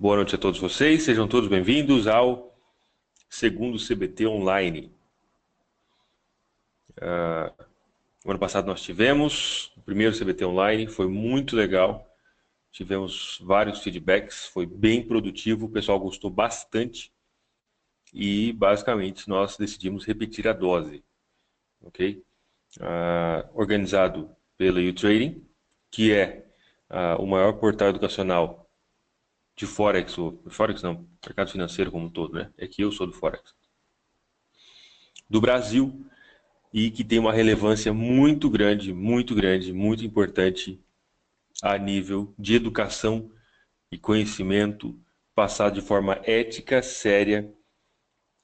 Boa noite a todos vocês, sejam todos bem-vindos ao segundo CBT Online. O ano passado nós tivemos o primeiro CBT Online, foi muito legal, tivemos vários feedbacks, foi bem produtivo, o pessoal gostou bastante e basicamente nós decidimos repetir a dose, ok? Organizado pela YouTrading, que é o maior portal educacional de Forex, ou Forex não, mercado financeiro como um todo, né? É que eu sou do Forex, do Brasil, e que tem uma relevância muito grande, muito importante a nível de educação e conhecimento passado de forma ética, séria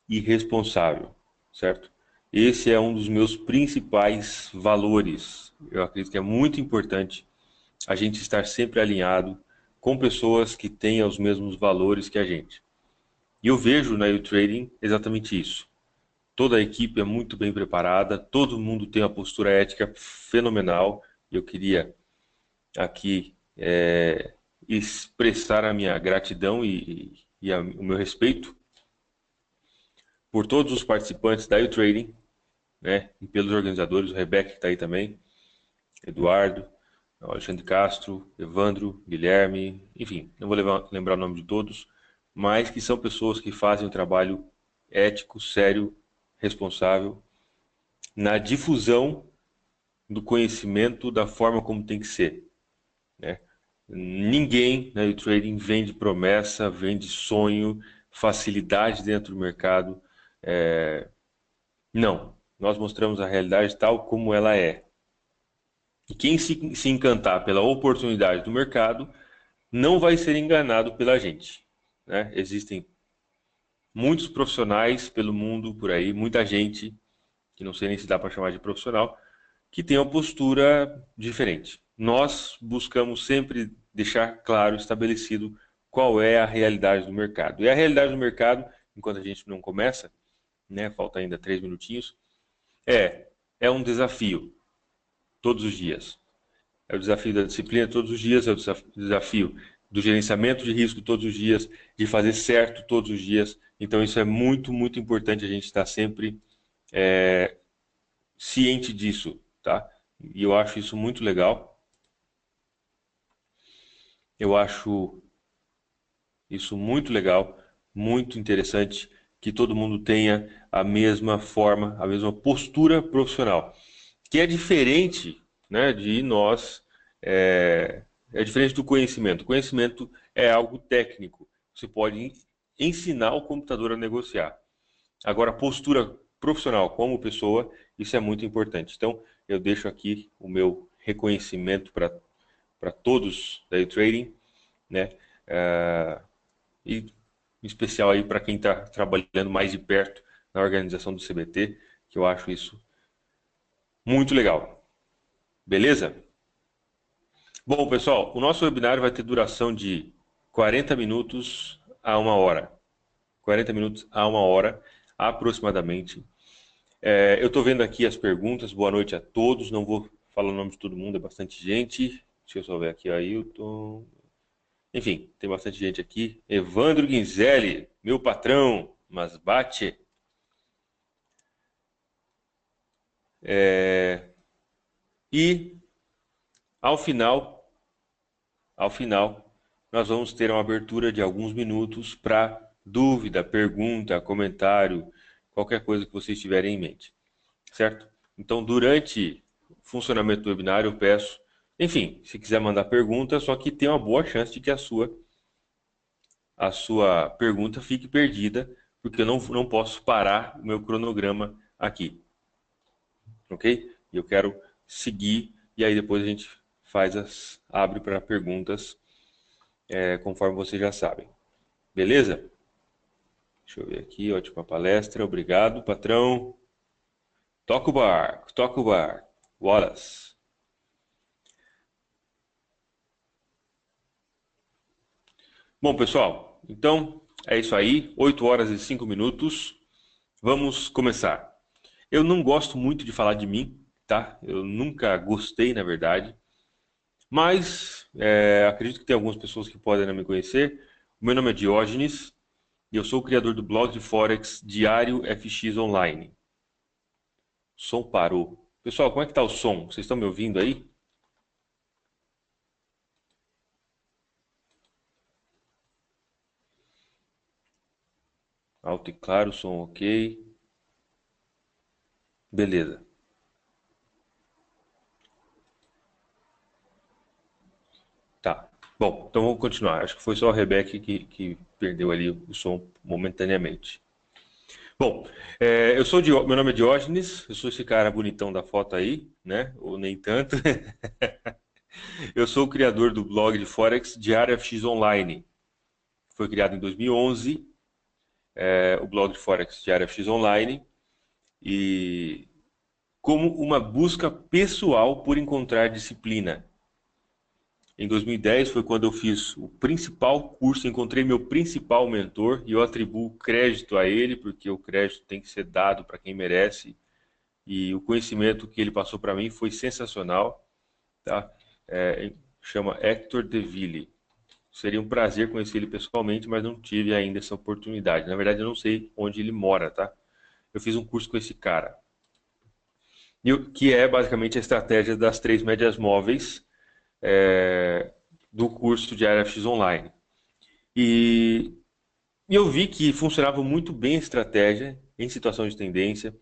e responsável, certo? Esse é um dos meus principais valores. Eu acredito que é muito importante a gente estar sempre alinhado com pessoas que tenham os mesmos valores que a gente. E eu vejo na U-Trading exatamente isso. Toda a equipe é muito bem preparada, todo mundo tem uma postura ética fenomenal. Eu queria aqui expressar a minha gratidão e o meu respeito por todos os participantes da U-Trading, né, e pelos organizadores, o Rebeca que está aí também, Eduardo, Alexandre Castro, Evandro, Guilherme, enfim, não vou lembrar o nome de todos, mas que são pessoas que fazem um trabalho ético, sério, responsável na difusão do conhecimento da forma como tem que ser, né? Ninguém na trading vende promessa, vende sonho, facilidade dentro do mercado. Não, nós mostramos a realidade tal como ela é. E quem se encantar pela oportunidade do mercado não vai ser enganado pela gente, né? Existem muitos profissionais pelo mundo por aí, muita gente, que não sei nem se dá para chamar de profissional, que tem uma postura diferente. Nós buscamos sempre deixar claro, estabelecido qual é a realidade do mercado. E a realidade do mercado, enquanto a gente não começa, né, falta ainda 3 minutinhos, é um desafio todos os dias. É o desafio da disciplina todos os dias, é o desafio do gerenciamento de risco todos os dias, de fazer certo todos os dias. Então isso é muito, muito importante a gente estar sempre ciente disso, tá? E eu acho isso muito legal. Eu acho isso muito legal, muito interessante, que todo mundo tenha a mesma forma, a mesma postura profissional, que é diferente, né, de nós, é diferente do conhecimento. O conhecimento é algo técnico, você pode ensinar o computador a negociar. Agora, a postura profissional como pessoa, isso é muito importante. Então, eu deixo aqui o meu reconhecimento para todos da trading, né? E em especial aí para quem está trabalhando mais de perto na organização do CBT, que eu acho isso muito legal. Beleza? Bom, pessoal, o nosso webinar vai ter duração de 40 minutos a 1 hora. 40 minutos a 1 hora, aproximadamente. Eu estou vendo aqui as perguntas. Boa noite a todos. Não vou falar o nome de todo mundo, é bastante gente. Deixa eu só ver aqui, Ailton. Enfim, tem bastante gente aqui. Evandro Guinzelli, meu patrão, mas bate. E ao final, ao final, nós vamos ter uma abertura de alguns minutos para dúvida, pergunta, comentário, qualquer coisa que vocês tiverem em mente, certo? Então, durante o funcionamento do webinar, eu peço, enfim, se quiser mandar pergunta, só que tem uma boa chance de que a sua pergunta fique perdida, porque eu não posso parar o meu cronograma aqui, ok? E eu quero seguir, e aí depois a gente abre para perguntas, conforme vocês já sabem. Beleza? Deixa eu ver aqui, ótima palestra, obrigado, patrão. Toca o barco, toca o barco. Wallace. Bom, pessoal, então é isso aí, 8 horas e 5 minutos. Vamos começar. Eu não gosto muito de falar de mim, tá? Eu nunca gostei, na verdade. Mas acredito que tem algumas pessoas que podem não me conhecer. Meu nome é Diógenes e eu sou o criador do blog de Forex Diário FX Online. O som parou. Pessoal, como é que tá o som? Vocês estão me ouvindo aí? Alto e claro, som ok. Beleza. Tá. Bom, então vamos continuar. Acho que foi só a Rebeca que perdeu ali o som momentaneamente. Bom, meu nome é Diógenes, eu sou esse cara bonitão da foto aí, né? Ou nem tanto. Eu sou o criador do blog de Forex Diário FX Online. Foi criado em 2011, o blog de Forex Diário FX Online, e como uma busca pessoal por encontrar disciplina. Em 2010 foi quando eu fiz o principal curso, encontrei meu principal mentor e eu atribuo crédito a ele, porque o crédito tem que ser dado para quem merece. E o conhecimento que ele passou para mim foi sensacional, tá? Chama Hector Deville. Seria um prazer conhecer ele pessoalmente, mas não tive ainda essa oportunidade. Na verdade, eu não sei onde ele mora, tá? Eu fiz um curso com esse cara, que é basicamente a estratégia das três médias móveis do curso de AFX Online. E eu vi que funcionava muito bem a estratégia em situação de tendência,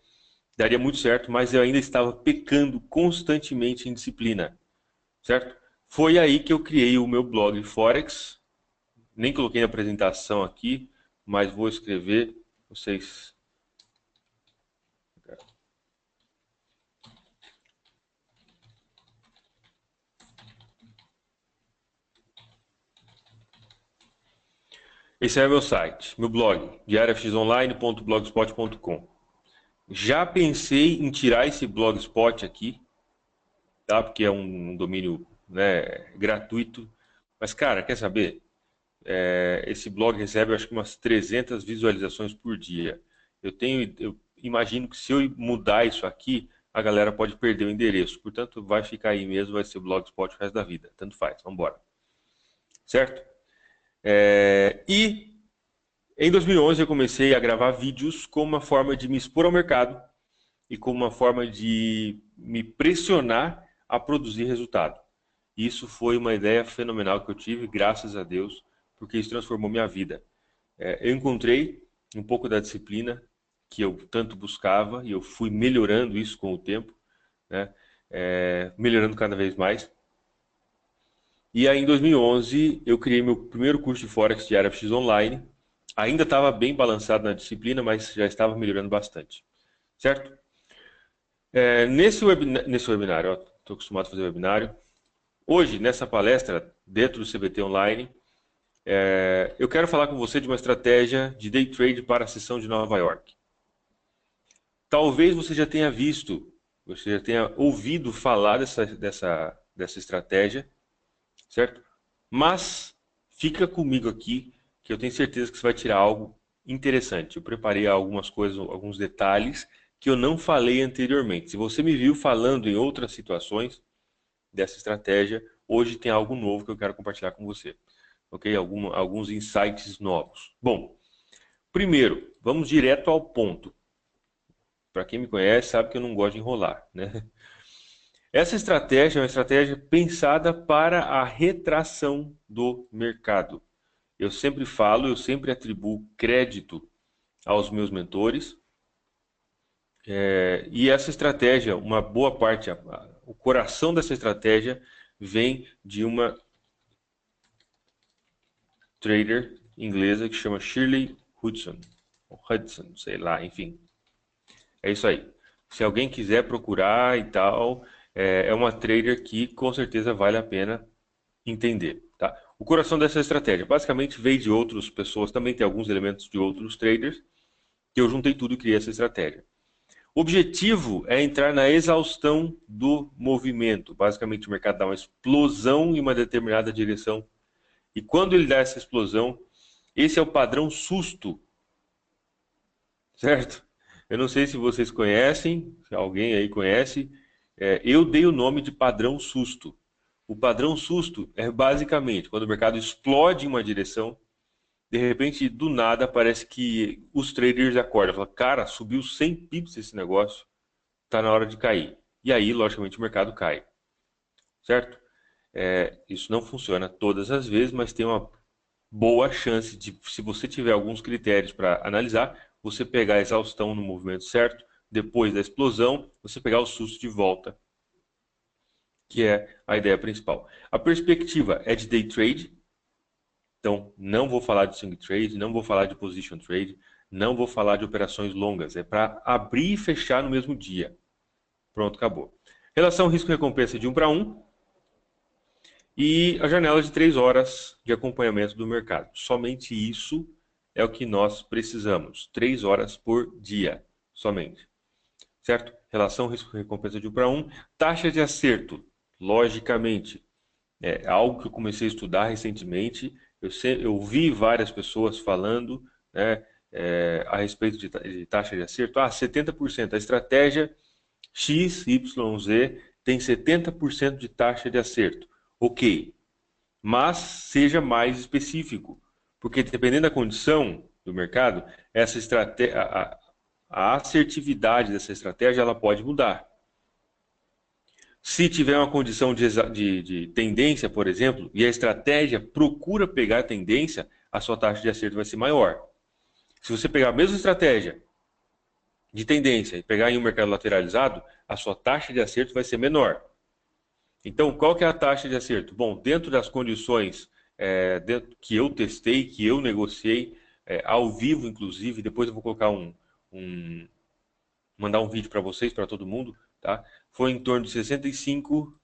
daria muito certo, mas eu ainda estava pecando constantemente em disciplina, certo? Foi aí que eu criei o meu blog Forex. Nem coloquei na apresentação aqui, mas vou escrever. Vocês. Esse é o meu site, meu blog, diariofxonline.blogspot.com. Já pensei em tirar esse blogspot aqui, tá? Porque é um domínio, né, gratuito. Mas, cara, quer saber? Esse blog recebe, acho que umas 300 visualizações por dia. Eu imagino que se eu mudar isso aqui, a galera pode perder o endereço. Portanto, vai ficar aí mesmo, vai ser o Blogspot o resto da vida. Tanto faz, vamos embora. Certo? E em 2011 eu comecei a gravar vídeos como uma forma de me expor ao mercado e como uma forma de me pressionar a produzir resultado. Isso foi uma ideia fenomenal que eu tive, graças a Deus, porque isso transformou minha vida. Eu encontrei um pouco da disciplina que eu tanto buscava e eu fui melhorando isso com o tempo, né? Melhorando cada vez mais. E aí em 2011 eu criei meu primeiro curso de Forex de FX Online. Ainda estava bem balançado na disciplina, mas já estava melhorando bastante. Certo? Nesse webinário, estou acostumado a fazer webinário. Hoje, nessa palestra, dentro do CBT Online, eu quero falar com você de uma estratégia de day trade para a sessão de Nova York. Talvez você já tenha visto, você já tenha ouvido falar dessa estratégia, certo? Mas fica comigo aqui, que eu tenho certeza que você vai tirar algo interessante. Eu preparei algumas coisas, alguns detalhes que eu não falei anteriormente. Se você me viu falando em outras situações dessa estratégia, hoje tem algo novo que eu quero compartilhar com você. Ok? Alguns insights novos. Bom, primeiro, vamos direto ao ponto. Para quem me conhece, sabe que eu não gosto de enrolar, né? Essa estratégia é uma estratégia pensada para a retração do mercado. Eu sempre falo, eu sempre atribuo crédito aos meus mentores. E essa estratégia, uma boa parte, o coração dessa estratégia vem de uma trader inglesa que chama Shirley Hudson, ou Hudson, sei lá, enfim. É isso aí. Se alguém quiser procurar e tal, é uma trader que com certeza vale a pena entender. Tá? O coração dessa estratégia basicamente veio de outras pessoas, também tem alguns elementos de outros traders, que eu juntei tudo e criei essa estratégia. O objetivo é entrar na exaustão do movimento. Basicamente, o mercado dá uma explosão em uma determinada direção. E quando ele dá essa explosão, esse é o padrão susto, certo? Eu não sei se vocês conhecem, se alguém aí conhece. Eu dei o nome de padrão susto. O padrão susto é basicamente quando o mercado explode em uma direção De repente, do nada, parece que os traders acordam. Falam, cara, subiu 100 pips esse negócio, tá na hora de cair. E aí, logicamente, o mercado cai, certo? Isso não funciona todas as vezes, mas tem uma boa chance de, se você tiver alguns critérios para analisar, você pegar a exaustão no movimento certo, depois da explosão, você pegar o susto de volta, que é a ideia principal. A perspectiva é de day trade, então não vou falar de swing trade, não vou falar de position trade, não vou falar de operações longas, é para abrir e fechar no mesmo dia. Pronto, acabou. Relação risco-recompensa de 1 para 1 e a janela de 3 horas de acompanhamento do mercado. Somente isso é o que nós precisamos. 3 horas por dia, somente. Certo? Relação risco-recompensa de 1 para 1. Taxa de acerto, logicamente, é algo que eu comecei a estudar recentemente. Eu vi várias pessoas falando, né, a respeito de taxa de acerto. 70%. A estratégia X, Y, Z tem 70% de taxa de acerto. Ok, mas seja mais específico, porque dependendo da condição do mercado, essa estratégia, a assertividade dessa estratégia ela pode mudar. Se tiver uma condição de tendência, por exemplo, e a estratégia procura pegar a tendência, a sua taxa de acerto vai ser maior. Se você pegar a mesma estratégia de tendência e pegar em um mercado lateralizado, a sua taxa de acerto vai ser menor. Então, qual que é a taxa de acerto? Bom, dentro das condições que eu testei, que eu negociei, ao vivo, inclusive, depois eu vou colocar mandar um vídeo para vocês, para todo mundo, tá? Foi em torno de 65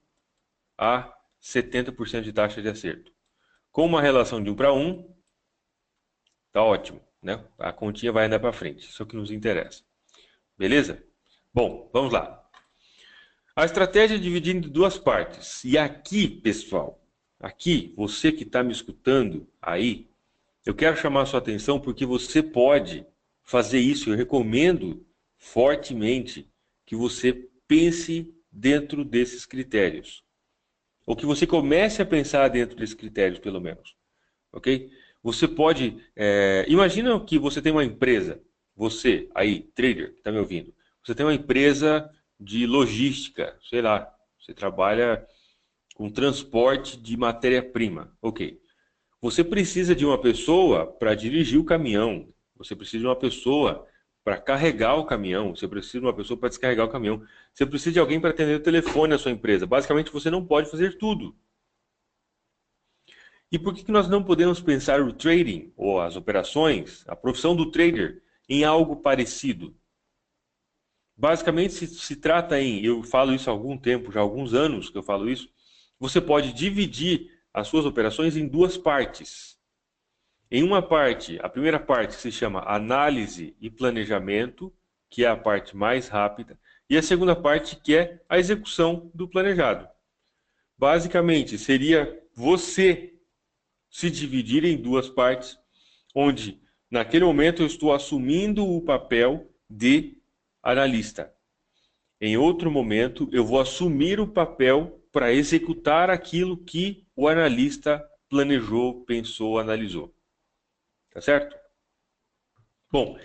a 70% de taxa de acerto. Com uma relação de 1 para 1, tá ótimo, né? A continha vai andar para frente, isso é o que nos interessa. Beleza? Bom, vamos lá. A estratégia é dividida em duas partes. E aqui, pessoal, aqui, você que está me escutando aí, eu quero chamar a sua atenção porque você pode fazer isso. Eu recomendo fortemente que você pense dentro desses critérios. Ou que você comece a pensar dentro desses critérios, pelo menos. Ok? Você pode. Imagina que você tem uma empresa. Você, aí, trader, que está me ouvindo. Você tem uma empresa de logística, sei lá. Você trabalha com transporte de matéria-prima. Ok. Você precisa de uma pessoa para dirigir o caminhão. Você precisa de uma pessoa para carregar o caminhão. Você precisa de uma pessoa para descarregar o caminhão. Você precisa de alguém para atender o telefone na sua empresa. Basicamente, você não pode fazer tudo. E por que nós não podemos pensar o trading, ou as operações, a profissão do trader, em algo parecido? Basicamente, se trata em, eu falo isso há algum tempo, já há alguns anos que eu falo isso, você pode dividir as suas operações em duas partes. Em uma parte, a primeira parte se chama análise e planejamento, que é a parte mais rápida, e a segunda parte que é a execução do planejado. Basicamente, seria você se dividir em duas partes, onde naquele momento eu estou assumindo o papel de analista. Em outro momento, eu vou assumir o papel para executar aquilo que o analista planejou, pensou, analisou. Tá certo? Bom,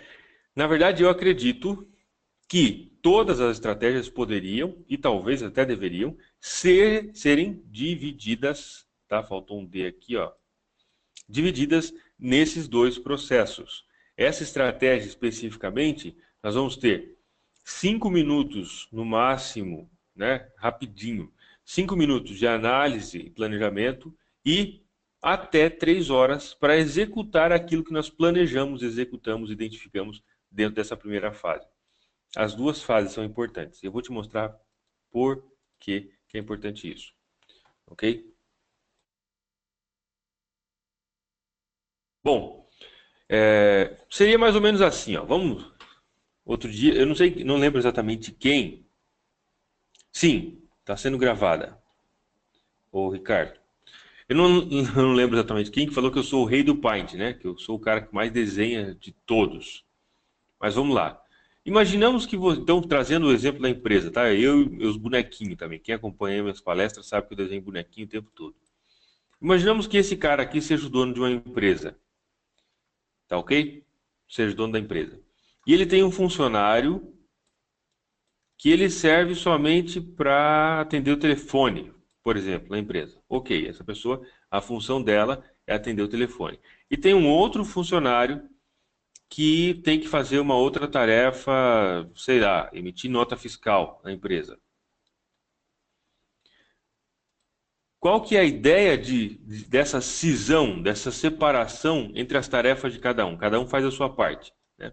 na verdade eu acredito que todas as estratégias poderiam e talvez até deveriam serem divididas, tá? Faltou um D aqui, ó. Divididas nesses dois processos. Essa estratégia especificamente, nós vamos ter 5 minutos no máximo, né, rapidinho, 5 minutos de análise e planejamento e até 3 horas para executar aquilo que nós planejamos, executamos, identificamos dentro dessa primeira fase. As duas fases são importantes. Eu vou te mostrar por que é importante isso. Ok? Bom, seria mais ou menos assim, ó. Vamos. Outro dia, eu não sei, não lembro exatamente quem. Sim, está sendo gravada. Ô, Ricardo. Eu não, não lembro exatamente quem que falou que eu sou o rei do Paint, né? Que eu sou o cara que mais desenha de todos. Mas vamos lá. Imaginamos que então trazendo o exemplo da empresa, tá? Eu e meus bonequinhos também. Quem acompanha minhas palestras sabe que eu desenho bonequinho o tempo todo. Imaginamos que esse cara aqui seja o dono de uma empresa. Tá ok? Seja dono da empresa. E ele tem um funcionário que ele serve somente para atender o telefone, por exemplo, na empresa. Ok, essa pessoa, a função dela é atender o telefone. E tem um outro funcionário que tem que fazer uma outra tarefa, sei lá, emitir nota fiscal na empresa. Qual que é a ideia dessa cisão, dessa separação entre as tarefas de cada um? Cada um faz a sua parte, né?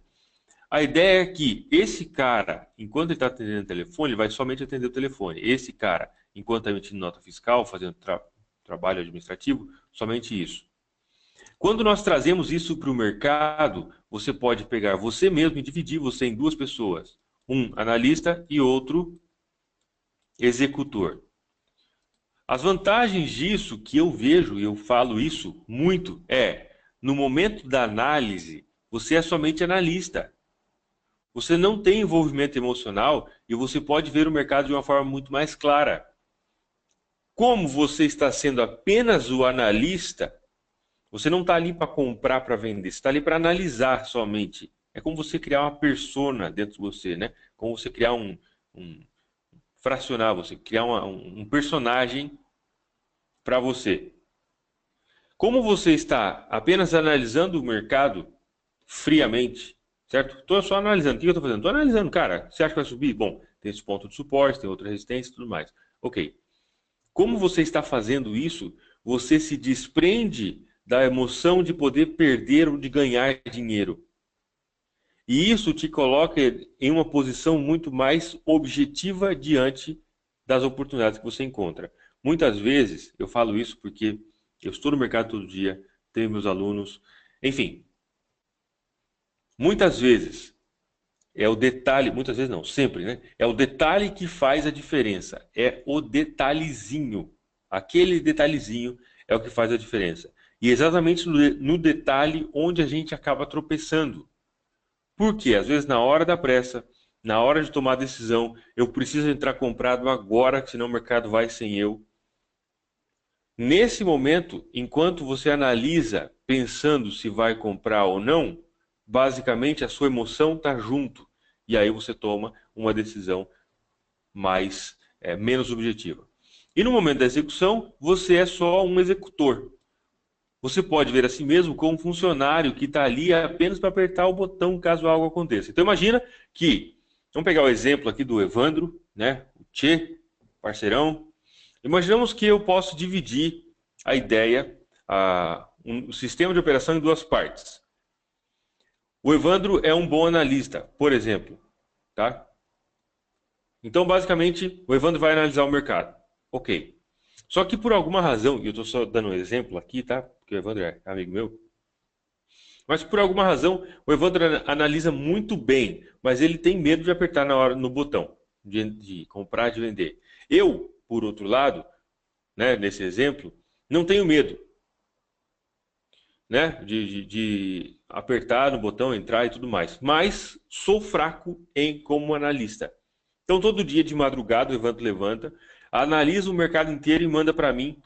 A ideia é que esse cara, enquanto ele está atendendo o telefone, ele vai somente atender o telefone. Esse cara, enquanto está emitindo nota fiscal, fazendo trabalho administrativo, somente isso. Quando nós trazemos isso para o mercado, você pode pegar você mesmo e dividir você em duas pessoas. Um analista e outro executor. As vantagens disso que eu vejo, e eu falo isso muito, no momento da análise, você é somente analista. Você não tem envolvimento emocional e você pode ver o mercado de uma forma muito mais clara. Como você está sendo apenas o analista, você não está ali para comprar, para vender, você está ali para analisar somente. É como você criar uma persona dentro de você, né? Como você criar fracionar, você criar um personagem para você. Como você está apenas analisando o mercado friamente, certo? Estou só analisando. O que eu estou fazendo? Estou analisando, cara. Você acha que vai subir? Bom, tem esse ponto de suporte, tem outra resistência e tudo mais. Ok. Como você está fazendo isso, você se desprende da emoção de poder perder ou de ganhar dinheiro. E isso te coloca em uma posição muito mais objetiva diante das oportunidades que você encontra. Muitas vezes, eu falo isso porque eu estou no mercado todo dia, tenho meus alunos, enfim. Muitas vezes é o detalhe, muitas vezes não, sempre, né? É o detalhe que faz a diferença. É o detalhezinho. Aquele detalhezinho é o que faz a diferença. E é exatamente no detalhe onde a gente acaba tropeçando. Porque às vezes na hora da pressa, na hora de tomar a decisão, eu preciso entrar comprado agora, senão o mercado vai sem eu. Nesse momento, enquanto você analisa pensando se vai comprar ou não, basicamente a sua emoção está junto. E aí você toma uma decisão menos objetiva. E no momento da execução, você é só um executor. Você pode ver a si mesmo como um funcionário que está ali apenas para apertar o botão caso algo aconteça. Então imagina que, vamos pegar o exemplo aqui do Evandro, né? O Tchê, parceirão. Imaginamos que eu posso dividir a ideia, o sistema de operação em duas partes. O Evandro é um bom analista, por exemplo, tá? Então, basicamente, o Evandro vai analisar o mercado. Ok. Só que por alguma razão, e eu estou só dando um exemplo aqui, tá? Porque o Evandro é amigo meu. Mas por alguma razão, o Evandro analisa muito bem, mas ele tem medo de apertar na hora no botão de comprar, de vender. Eu, por outro lado, né, nesse exemplo, não tenho medo, né, de apertar no botão, entrar e tudo mais. Mas sou fraco como analista. Então, todo dia de madrugada, o Evandro levanta, analisa o mercado inteiro e manda para mim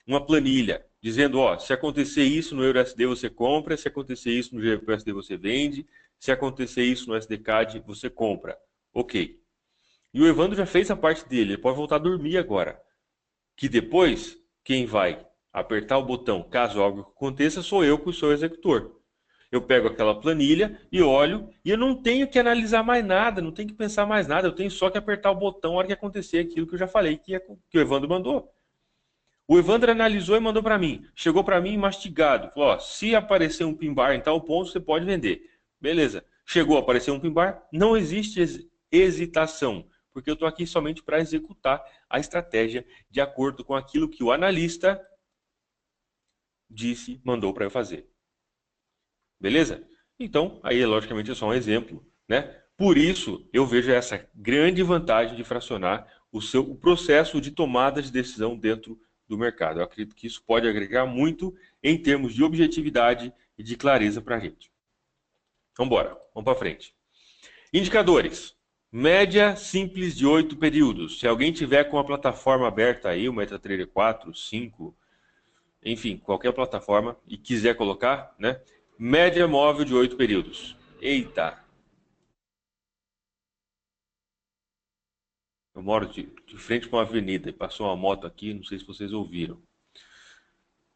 uma planilha, dizendo, ó, se acontecer isso no EURUSD você compra, se acontecer isso no GBPUSD você vende, se acontecer isso no SDCAD você compra. Ok. E o Evandro já fez a parte dele, ele pode voltar a dormir agora. Que depois, quem vai apertar o botão, caso algo aconteça, sou eu que sou o executor. Eu pego aquela planilha e olho, e eu não tenho que analisar mais nada, não tenho que pensar mais nada, eu tenho só que apertar o botão na hora que acontecer aquilo que eu já falei que o Evandro mandou. O Evandro analisou e mandou para mim. Chegou para mim mastigado. Falou, ó, se aparecer um pin bar em tal ponto, você pode vender. Beleza. Chegou a aparecer um pin bar, não existe hesitação, porque eu estou aqui somente para executar a estratégia de acordo com aquilo que o analista disse, mandou para eu fazer. Beleza? Então, aí logicamente é só um exemplo, né? Por isso, eu vejo essa grande vantagem de fracionar o processo de tomada de decisão dentro do mercado. Eu acredito que isso pode agregar muito em termos de objetividade e de clareza para a gente. Vamos embora, vamos para frente. Indicadores. Média simples de 8 períodos. Se alguém tiver com a plataforma aberta aí, o MetaTrader 4, 5, enfim, qualquer plataforma, e quiser colocar, né? Média móvel de 8 períodos. Eita! Eu moro de frente para uma avenida e passou uma moto aqui, não sei se vocês ouviram.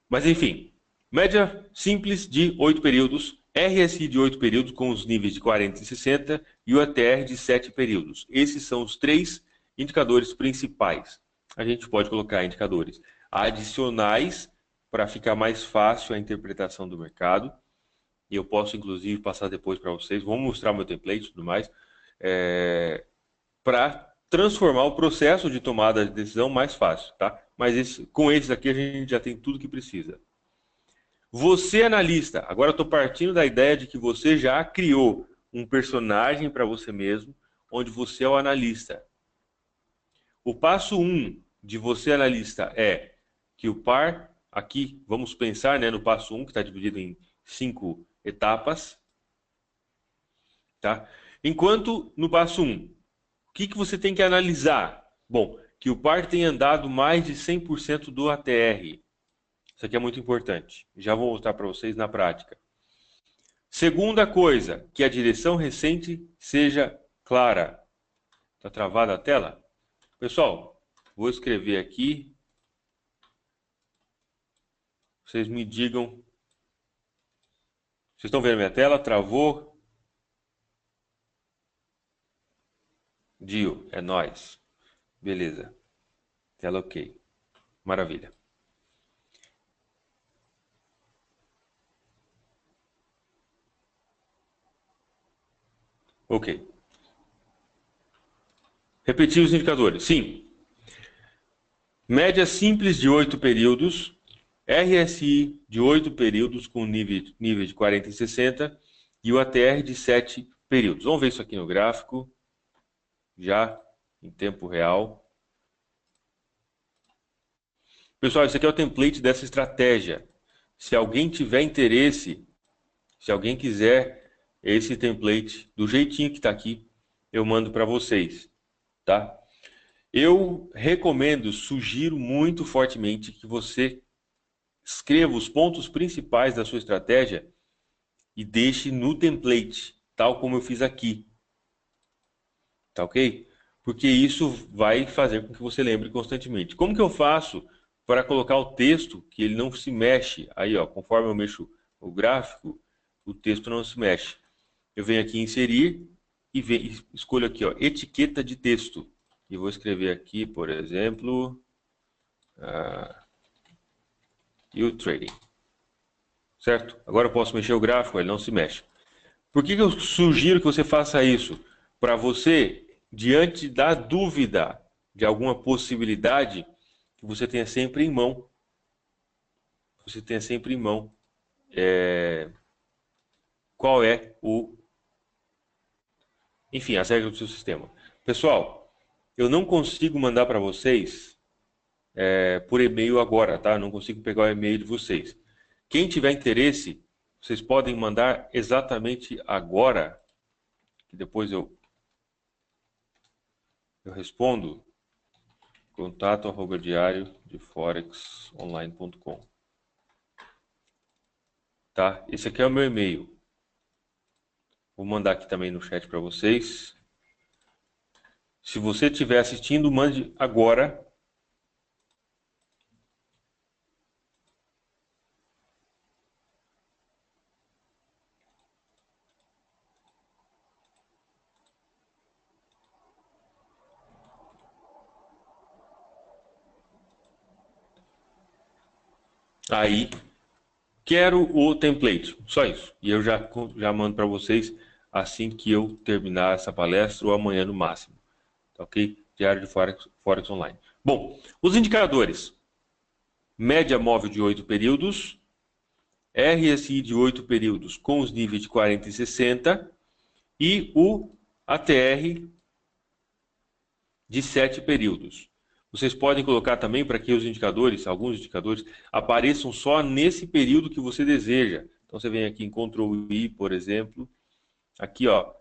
Mas enfim, média simples de 8 períodos, RSI de 8 períodos com os níveis de 40 e 60 e o ATR de 7 períodos. Esses são os três indicadores principais. A gente pode colocar indicadores adicionais para ficar mais fácil a interpretação do mercado. E eu posso, inclusive, passar depois para vocês. Vou mostrar meu template e tudo mais. Para transformar o processo de tomada de decisão mais fácil, tá? Mas com esses aqui a gente já tem tudo que precisa. Você, analista, agora eu estou partindo da ideia de que você já criou um personagem para você mesmo, onde você é o analista. O passo 1 de você, analista, é que o par, aqui, vamos pensar no passo 1, que está dividido em 5 etapas. Tá? Enquanto no passo 1, o que você tem que analisar? Bom, que o par tem andado mais de 100% do ATR. Isso aqui é muito importante. Já vou mostrar para vocês na prática. Segunda coisa, que a direção recente seja clara. Está travada a tela? Pessoal, vou escrever aqui. Vocês me digam. Vocês estão vendo minha tela? Travou? Dio, é nóis. Beleza. Tela ok. Maravilha. Ok. Repetir os indicadores. Sim. Média simples de 8 períodos. RSI de 8 períodos com nível de 40 e 60. E o ATR de 7 períodos. Vamos ver isso aqui no gráfico. Já em tempo real. Pessoal, isso aqui é o template dessa estratégia. Se alguém tiver interesse, se alguém quiser esse template do jeitinho que está aqui, eu mando para vocês, tá? Eu recomendo, sugiro muito fortemente que você escreva os pontos principais da sua estratégia e deixe no template, tal como eu fiz aqui. Tá ok? Porque isso vai fazer com que você lembre constantemente. Como que eu faço para colocar o texto que ele não se mexe? Aí, ó, conforme eu mexo o gráfico, o texto não se mexe. Eu venho aqui em inserir e escolho aqui, ó, etiqueta de texto. E vou escrever aqui, por exemplo, yield trading. Certo? Agora eu posso mexer o gráfico, ele não se mexe. Por que eu sugiro que você faça isso? Para você, diante da dúvida de alguma possibilidade, que você tenha sempre em mão. Você tenha sempre em mão qual é enfim, as regras do seu sistema. Pessoal, eu não consigo mandar para vocês por e-mail agora, tá? Não consigo pegar o e-mail de vocês. Quem tiver interesse, vocês podem mandar exatamente agora, que depois eu respondo. contato@diariodefforexonline.com. Tá? Esse aqui é o meu e-mail. Vou mandar aqui também no chat para vocês. Se você estiver assistindo, mande agora. Aí, quero o template. Só isso. E eu já mando para vocês assim que eu terminar essa palestra ou amanhã no máximo. Tá ok? Diário de Forex Online. Bom, os indicadores. Média móvel de 8 períodos. RSI de 8 períodos com os níveis de 40 e 60. E o ATR de 7 períodos. Vocês podem colocar também para que os indicadores, alguns indicadores, apareçam só nesse período que você deseja. Então você vem aqui em Ctrl I, por exemplo, aqui ó,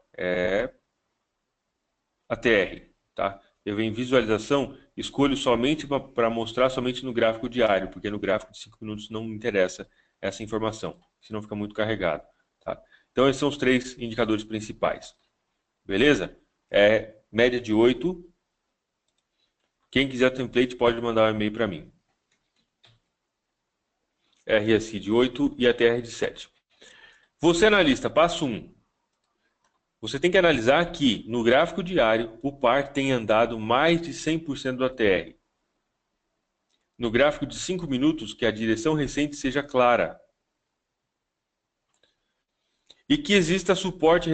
ATR, tá? Eu venho em visualização, escolho somente para mostrar somente no gráfico diário, porque no gráfico de 5 minutos não me interessa essa informação, senão fica muito carregado. Tá? Então, esses são os 3 indicadores principais. Beleza? Média de 8. Quem quiser template pode mandar um e-mail para mim. RSI de 8 e ATR de 7. Você analista, passo 1. Você tem que analisar que no gráfico diário o par tem andado mais de 100% do ATR. No gráfico de 5 minutos, que a direção recente seja clara. E que exista suporte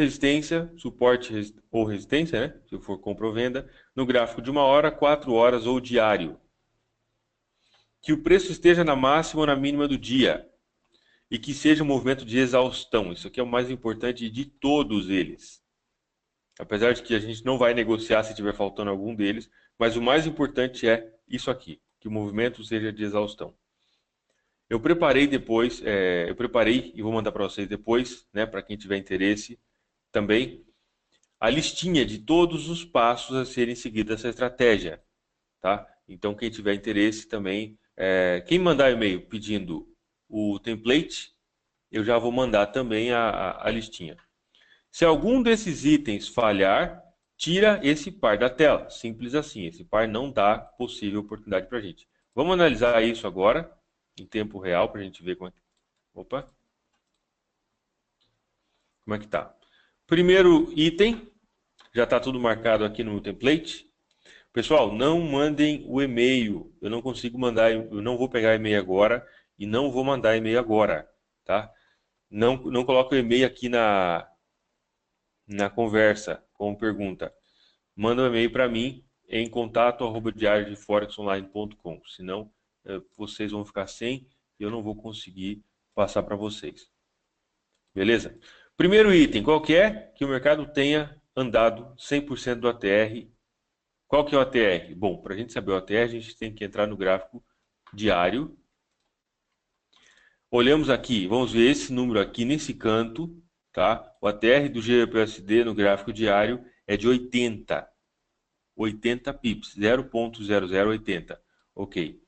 ou resistência, né? Se for compra ou venda, no gráfico de 1 hora, 4 horas ou diário. Que o preço esteja na máxima ou na mínima do dia. E que seja um movimento de exaustão. Isso aqui é o mais importante de todos eles. Apesar de que a gente não vai negociar se estiver faltando algum deles, mas o mais importante é isso aqui, que o movimento seja de exaustão. Eu preparei e vou mandar para vocês depois, né, para quem tiver interesse também, a listinha de todos os passos a serem seguidos nessa estratégia, tá? Então, quem tiver interesse também, quem mandar e-mail pedindo o template, eu já vou mandar também a listinha. Se algum desses itens falhar, tira esse par da tela. Simples assim. Esse par não dá possível oportunidade para a gente. Vamos analisar isso agora, em tempo real, para a gente ver como é que... Opa! Como é que tá? Primeiro item, já está tudo marcado aqui no template. Pessoal, não mandem o e-mail. Eu não consigo mandar, eu não vou pegar e-mail agora e não vou mandar e-mail agora, tá? Não coloque o e-mail aqui na conversa como pergunta. Manda um e-mail para mim em contato@diariodeforexonline.com. Senão, vocês vão ficar sem e eu não vou conseguir passar para vocês. Beleza? Primeiro item, qual que é? Que o mercado tenha andado 100% do ATR. Qual que é o ATR? Bom, para a gente saber o ATR, a gente tem que entrar no gráfico diário. Olhamos aqui, vamos ver esse número aqui nesse canto, tá? O ATR do GBPUSD no gráfico diário é de 80 pips, 0.0080. Ok.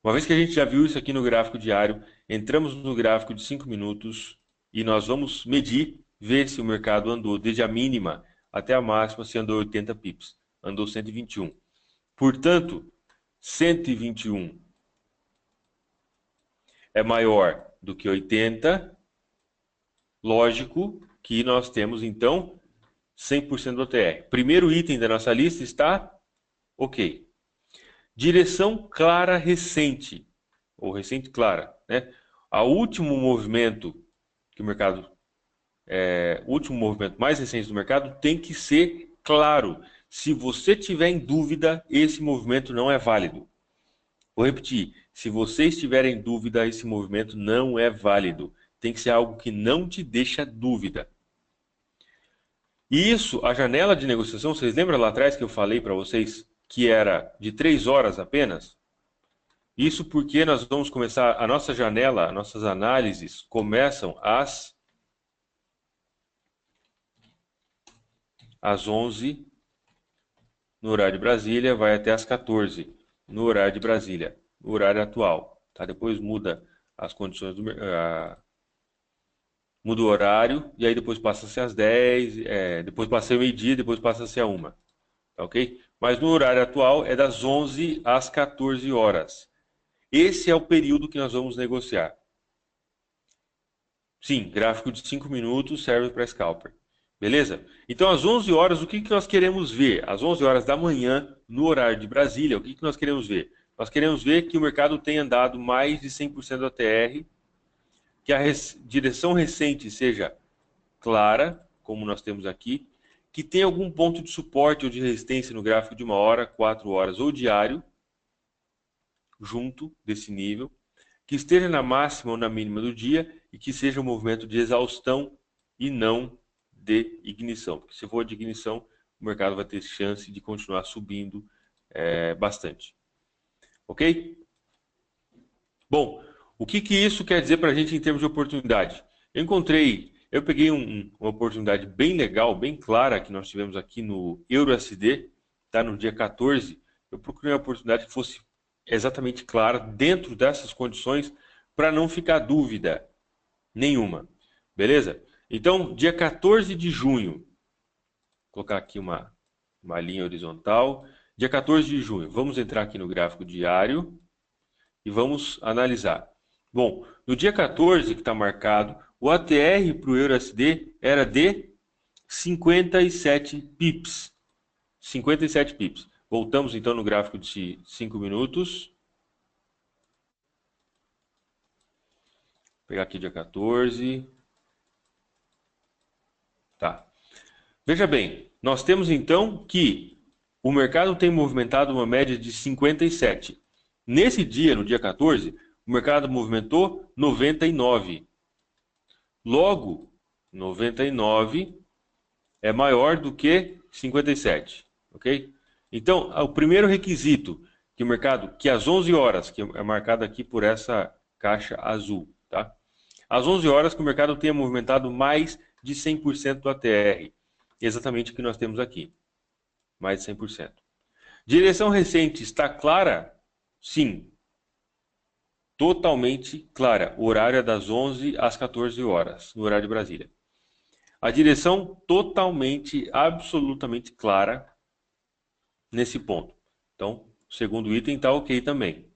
Uma vez que a gente já viu isso aqui no gráfico diário, entramos no gráfico de 5 minutos e nós vamos medir, ver se o mercado andou desde a mínima até a máxima, se andou 80 pips. Andou 121. Portanto, 121 é maior do que 80. Lógico que nós temos, então, 100% do OTR. Primeiro item da nossa lista está ok. Direção clara recente, ou recente clara, né? O último movimento que o mercado, o último movimento mais recente do mercado tem que ser claro. Se você tiver em dúvida, esse movimento não é válido. Vou repetir, se você estiver em dúvida, esse movimento não é válido. Tem que ser algo que não te deixa dúvida. E isso, a janela de negociação, vocês lembram lá atrás que eu falei para vocês que era de 3 horas apenas? Isso porque nós vamos começar, a nossa janela, nossas análises começam às 11 no horário de Brasília, vai até às 14 no horário de Brasília, no horário atual. Tá? Depois muda as condições do muda o horário, e aí depois passa a ser às 10, depois passa a ser meio-dia, depois passa a ser a 1. Tá ok? Mas no horário atual é das 11 às 14 horas. Esse é o período que nós vamos negociar. Sim, gráfico de 5 minutos serve para scalper. Beleza? Então, às 11 horas, o que nós queremos ver? Às 11 horas da manhã, no horário de Brasília, o que nós queremos ver? Nós queremos ver que o mercado tem andado mais de 100% do ATR, que a direção recente seja clara, como nós temos aqui, que tem algum ponto de suporte ou de resistência no gráfico de 1 hora, 4 horas ou diário, junto desse nível, que esteja na máxima ou na mínima do dia e que seja um movimento de exaustão e não de ignição. Porque se for de ignição, o mercado vai ter chance de continuar subindo bastante. Ok? Bom, o que isso quer dizer para a gente em termos de oportunidade? Eu peguei uma oportunidade bem legal, bem clara, que nós tivemos aqui no EURUSD, tá? No dia 14. Eu procurei uma oportunidade que fosse exatamente clara, dentro dessas condições, para não ficar dúvida nenhuma. Beleza? Então, dia 14 de junho, vou colocar aqui uma linha horizontal. Dia 14 de junho, vamos entrar aqui no gráfico diário e vamos analisar. Bom, no dia 14 que está marcado, o ATR para o EURUSD era de 57 pips. 57 pips. Voltamos então no gráfico de 5 minutos. Vou pegar aqui dia 14. Tá. Veja bem, nós temos então que o mercado tem movimentado uma média de 57. Nesse dia, no dia 14, o mercado movimentou 99. Logo, 99 é maior do que 57, ok? Então, o primeiro requisito que o mercado, que às 11 horas, que é marcado aqui por essa caixa azul, tá? Às 11 horas que o mercado tenha movimentado mais de 100% do ATR. Exatamente o que nós temos aqui. Mais de 100%. Direção recente está clara? Sim. Totalmente clara. O horário é das 11 às 14 horas, no horário de Brasília. A direção totalmente, absolutamente clara nesse ponto. Então, o segundo item está ok também.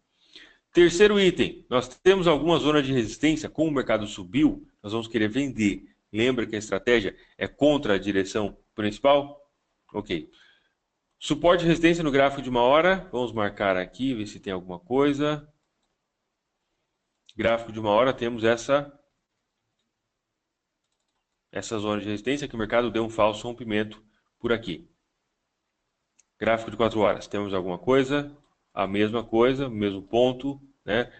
Terceiro item, nós temos alguma zona de resistência. Como o mercado subiu, nós vamos querer vender. Lembra que a estratégia é contra a direção principal? Ok. Suporte e resistência no gráfico de uma hora. Vamos marcar aqui, ver se tem alguma coisa. Gráfico de uma hora, temos essa zona de resistência que o mercado deu um falso rompimento por aqui. Gráfico de 4 horas, temos alguma coisa? A mesma coisa, mesmo ponto, né?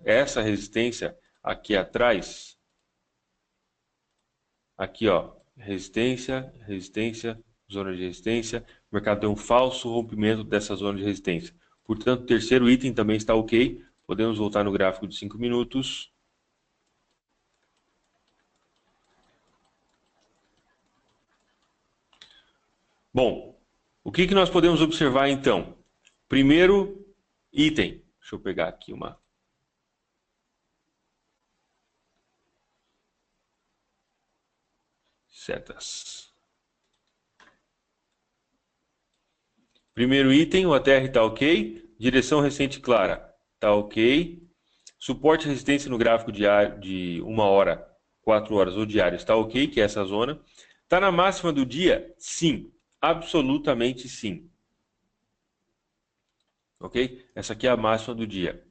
Essa resistência aqui atrás, aqui ó, resistência, zona de resistência, o mercado deu um falso rompimento dessa zona de resistência. Portanto, o terceiro item também está ok. Podemos voltar no gráfico de 5 minutos. Bom, o que nós podemos observar então? Primeiro item, deixa eu pegar aqui uma. Setas. Primeiro item, o ATR está ok. Direção recente clara, está ok. Suporte e resistência no gráfico diário de 1 hora, 4 horas ou diário está ok, que é essa zona. Está na máxima do dia? Sim, absolutamente sim. Ok? Essa aqui é a máxima do dia.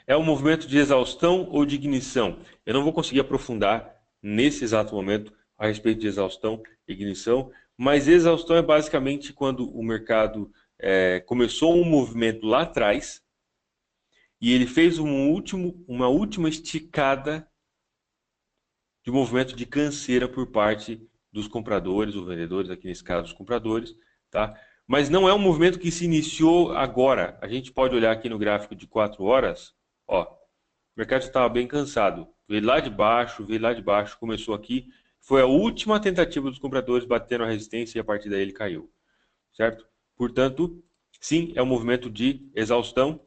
É um movimento de exaustão ou de ignição? Eu não vou conseguir aprofundar nesse exato momento a respeito de exaustão e ignição, mas exaustão é basicamente quando o mercado começou um movimento lá atrás e ele fez uma última esticada de movimento de canseira por parte dos compradores ou vendedores, aqui nesse caso os compradores, tá? Mas não é um movimento que se iniciou agora. A gente pode olhar aqui no gráfico de 4 horas, ó, o mercado estava bem cansado, veio lá de baixo, começou aqui, foi a última tentativa dos compradores batendo a resistência e a partir daí ele caiu, certo? Portanto, sim, é um movimento de exaustão.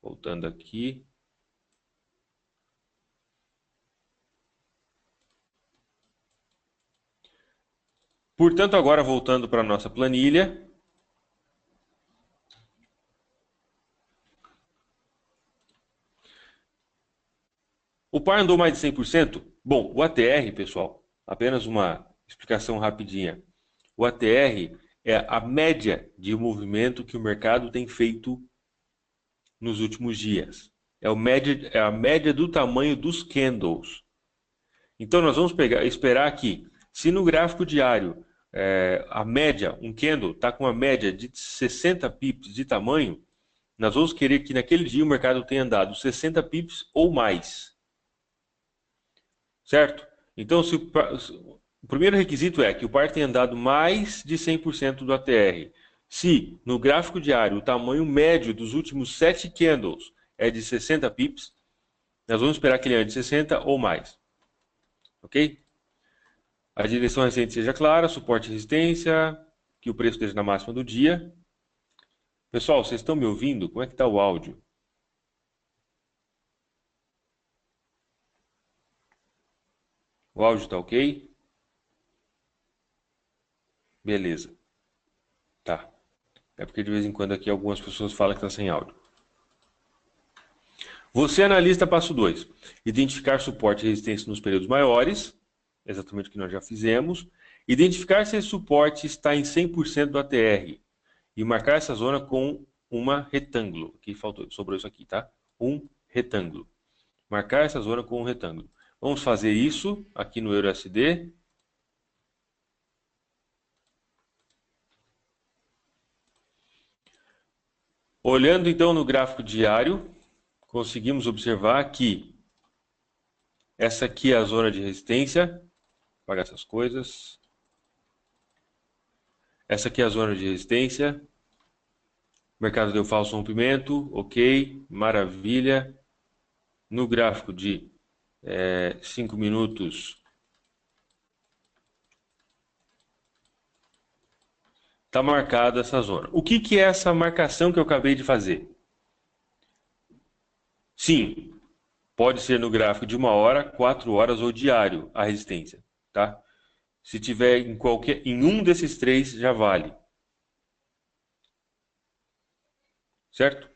Voltando aqui. Portanto, agora voltando para a nossa planilha. O par andou mais de 100%? Bom, o ATR, pessoal, apenas uma explicação rapidinha. O ATR é a média de movimento que o mercado tem feito nos últimos dias. É a média do tamanho dos candles. Então, nós vamos esperar aqui. Se no gráfico diário a média, um candle está com uma média de 60 pips de tamanho, nós vamos querer que naquele dia o mercado tenha andado 60 pips ou mais. Certo? Então, o primeiro requisito é que o par tenha andado mais de 100% do ATR. Se no gráfico diário o tamanho médio dos últimos 7 candles é de 60 pips, nós vamos esperar que ele ande 60 ou mais. Ok? A direção recente seja clara, suporte e resistência, que o preço esteja na máxima do dia. Pessoal, vocês estão me ouvindo? Como é que está o áudio? O áudio está ok? Beleza. Tá. É porque de vez em quando aqui algumas pessoas falam que está sem áudio. Você analista passo 2. Identificar suporte e resistência nos períodos maiores. Exatamente o que nós já fizemos. Identificar se esse suporte está em 100% do ATR. E marcar essa zona com uma retângulo. Aqui sobrou isso aqui, tá? Um retângulo. Marcar essa zona com um retângulo. Vamos fazer isso aqui no EURUSD. Olhando então no gráfico diário, conseguimos observar que essa aqui é a zona de resistência. Vou apagar essas coisas. Essa aqui é a zona de resistência. O mercado deu falso rompimento. Ok, maravilha. No gráfico de 5 minutos, está marcada essa zona. O que é essa marcação que eu acabei de fazer? Sim, pode ser no gráfico de 1 hora, 4 horas ou diário a resistência, tá? Se tiver em um desses três já vale. Certo?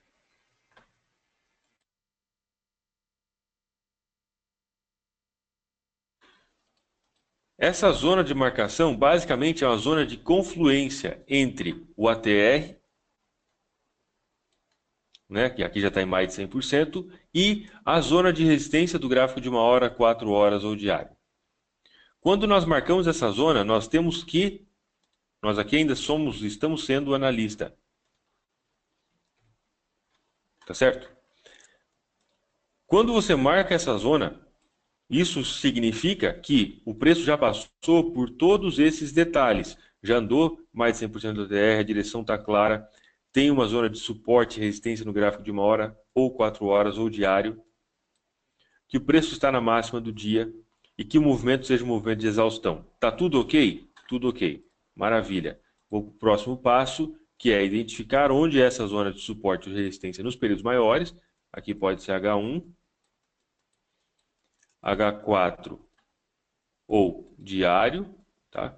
Essa zona de marcação basicamente é uma zona de confluência entre o ATR, né, que aqui já está em mais de 100%, e a zona de resistência do gráfico de 1 hora, 4 horas ou diário. Quando nós marcamos essa zona, nós aqui ainda estamos sendo analista. Tá certo? Quando você marca essa zona, isso significa que o preço já passou por todos esses detalhes. Já andou mais de 100% do ATR, a direção está clara, tem uma zona de suporte e resistência no gráfico de 1 hora, ou 4 horas, ou diário, que o preço está na máxima do dia e que o movimento seja um movimento de exaustão. Tá tudo ok? Tudo ok. Maravilha. Vou para o próximo passo, que é identificar onde é essa zona de suporte e resistência nos períodos maiores. Aqui pode ser H1, H4 ou diário, tá?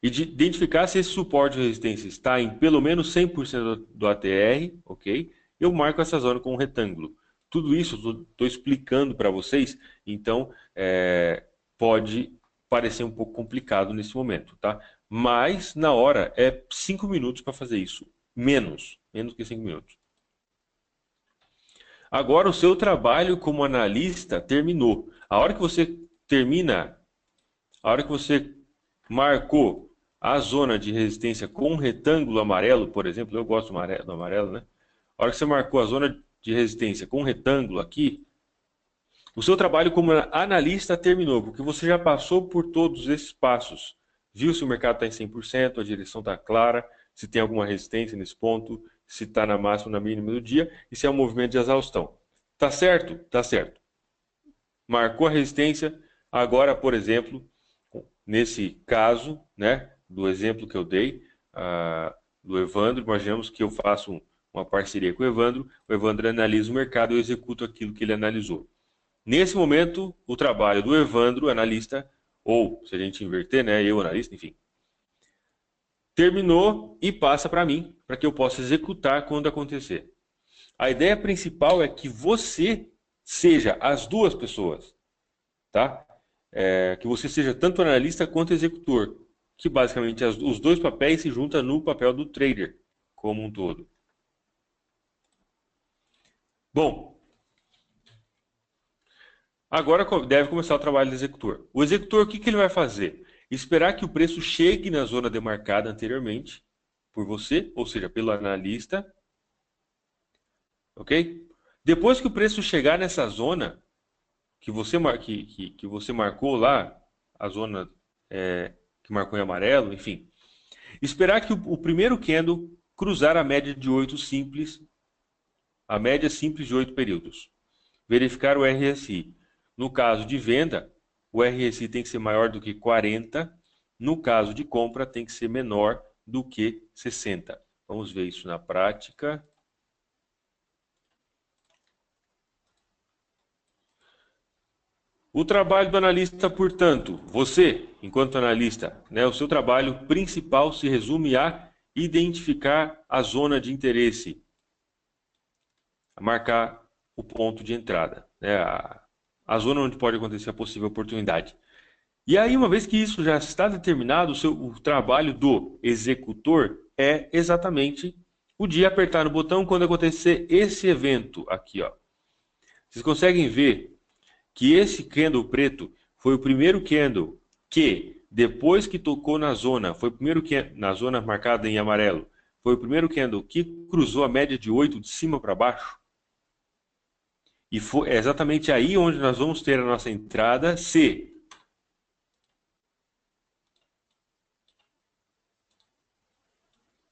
E de identificar se esse suporte ou resistência está em pelo menos 100% do ATR, ok? Eu marco essa zona com um retângulo. Tudo isso eu estou explicando para vocês, então pode parecer um pouco complicado nesse momento, tá? Mas na hora é 5 minutos para fazer isso, menos que 5 minutos. Agora o seu trabalho como analista terminou. A hora que você termina, a hora que você marcou a zona de resistência com um retângulo amarelo, por exemplo, eu gosto do amarelo, né? A hora que você marcou a zona de resistência com um retângulo aqui, o seu trabalho como analista terminou, porque você já passou por todos esses passos. Viu se o mercado está em 100%, a direção está clara, se tem alguma resistência nesse ponto, se está na máxima ou na mínima do dia, e se é um movimento de exaustão. Tá certo? Tá certo. Marcou a resistência, agora, por exemplo, nesse caso, né, do exemplo que eu dei, do Evandro, imaginamos que eu faço uma parceria com o Evandro analisa o mercado e eu executo aquilo que ele analisou. Nesse momento, o trabalho do Evandro, analista, ou se a gente inverter, né, eu analista, enfim, terminou e passa para mim, para que eu possa executar quando acontecer. A ideia principal é que você seja as duas pessoas, tá? Que você seja tanto analista quanto executor, que basicamente os dois papéis se juntam no papel do trader como um todo. Bom, agora deve começar o trabalho do executor. O executor, o que ele vai fazer? Esperar que o preço chegue na zona demarcada anteriormente por você, ou seja, pelo analista, ok? Depois que o preço chegar nessa zona que você marcou lá, a zona que marcou em amarelo, enfim, esperar que o primeiro candle cruzar a média de 8 simples, a média simples de 8 períodos. Verificar o RSI. No caso de venda, o RSI tem que ser maior do que 40. No caso de compra, tem que ser menor do que 60. Vamos ver isso na prática. O trabalho do analista, portanto, você, enquanto analista, né, o seu trabalho principal se resume a identificar a zona de interesse, a marcar o ponto de entrada, né, a zona onde pode acontecer a possível oportunidade. E aí, uma vez que isso já está determinado, o trabalho do executor é exatamente o de apertar no botão quando acontecer esse evento aqui, ó. Vocês conseguem ver que esse candle preto foi o primeiro candle que, depois que tocou na zona, foi o primeiro candle, na zona marcada em amarelo, foi o primeiro candle que cruzou a média de 8 de cima para baixo. E foi exatamente aí onde nós vamos ter a nossa entrada se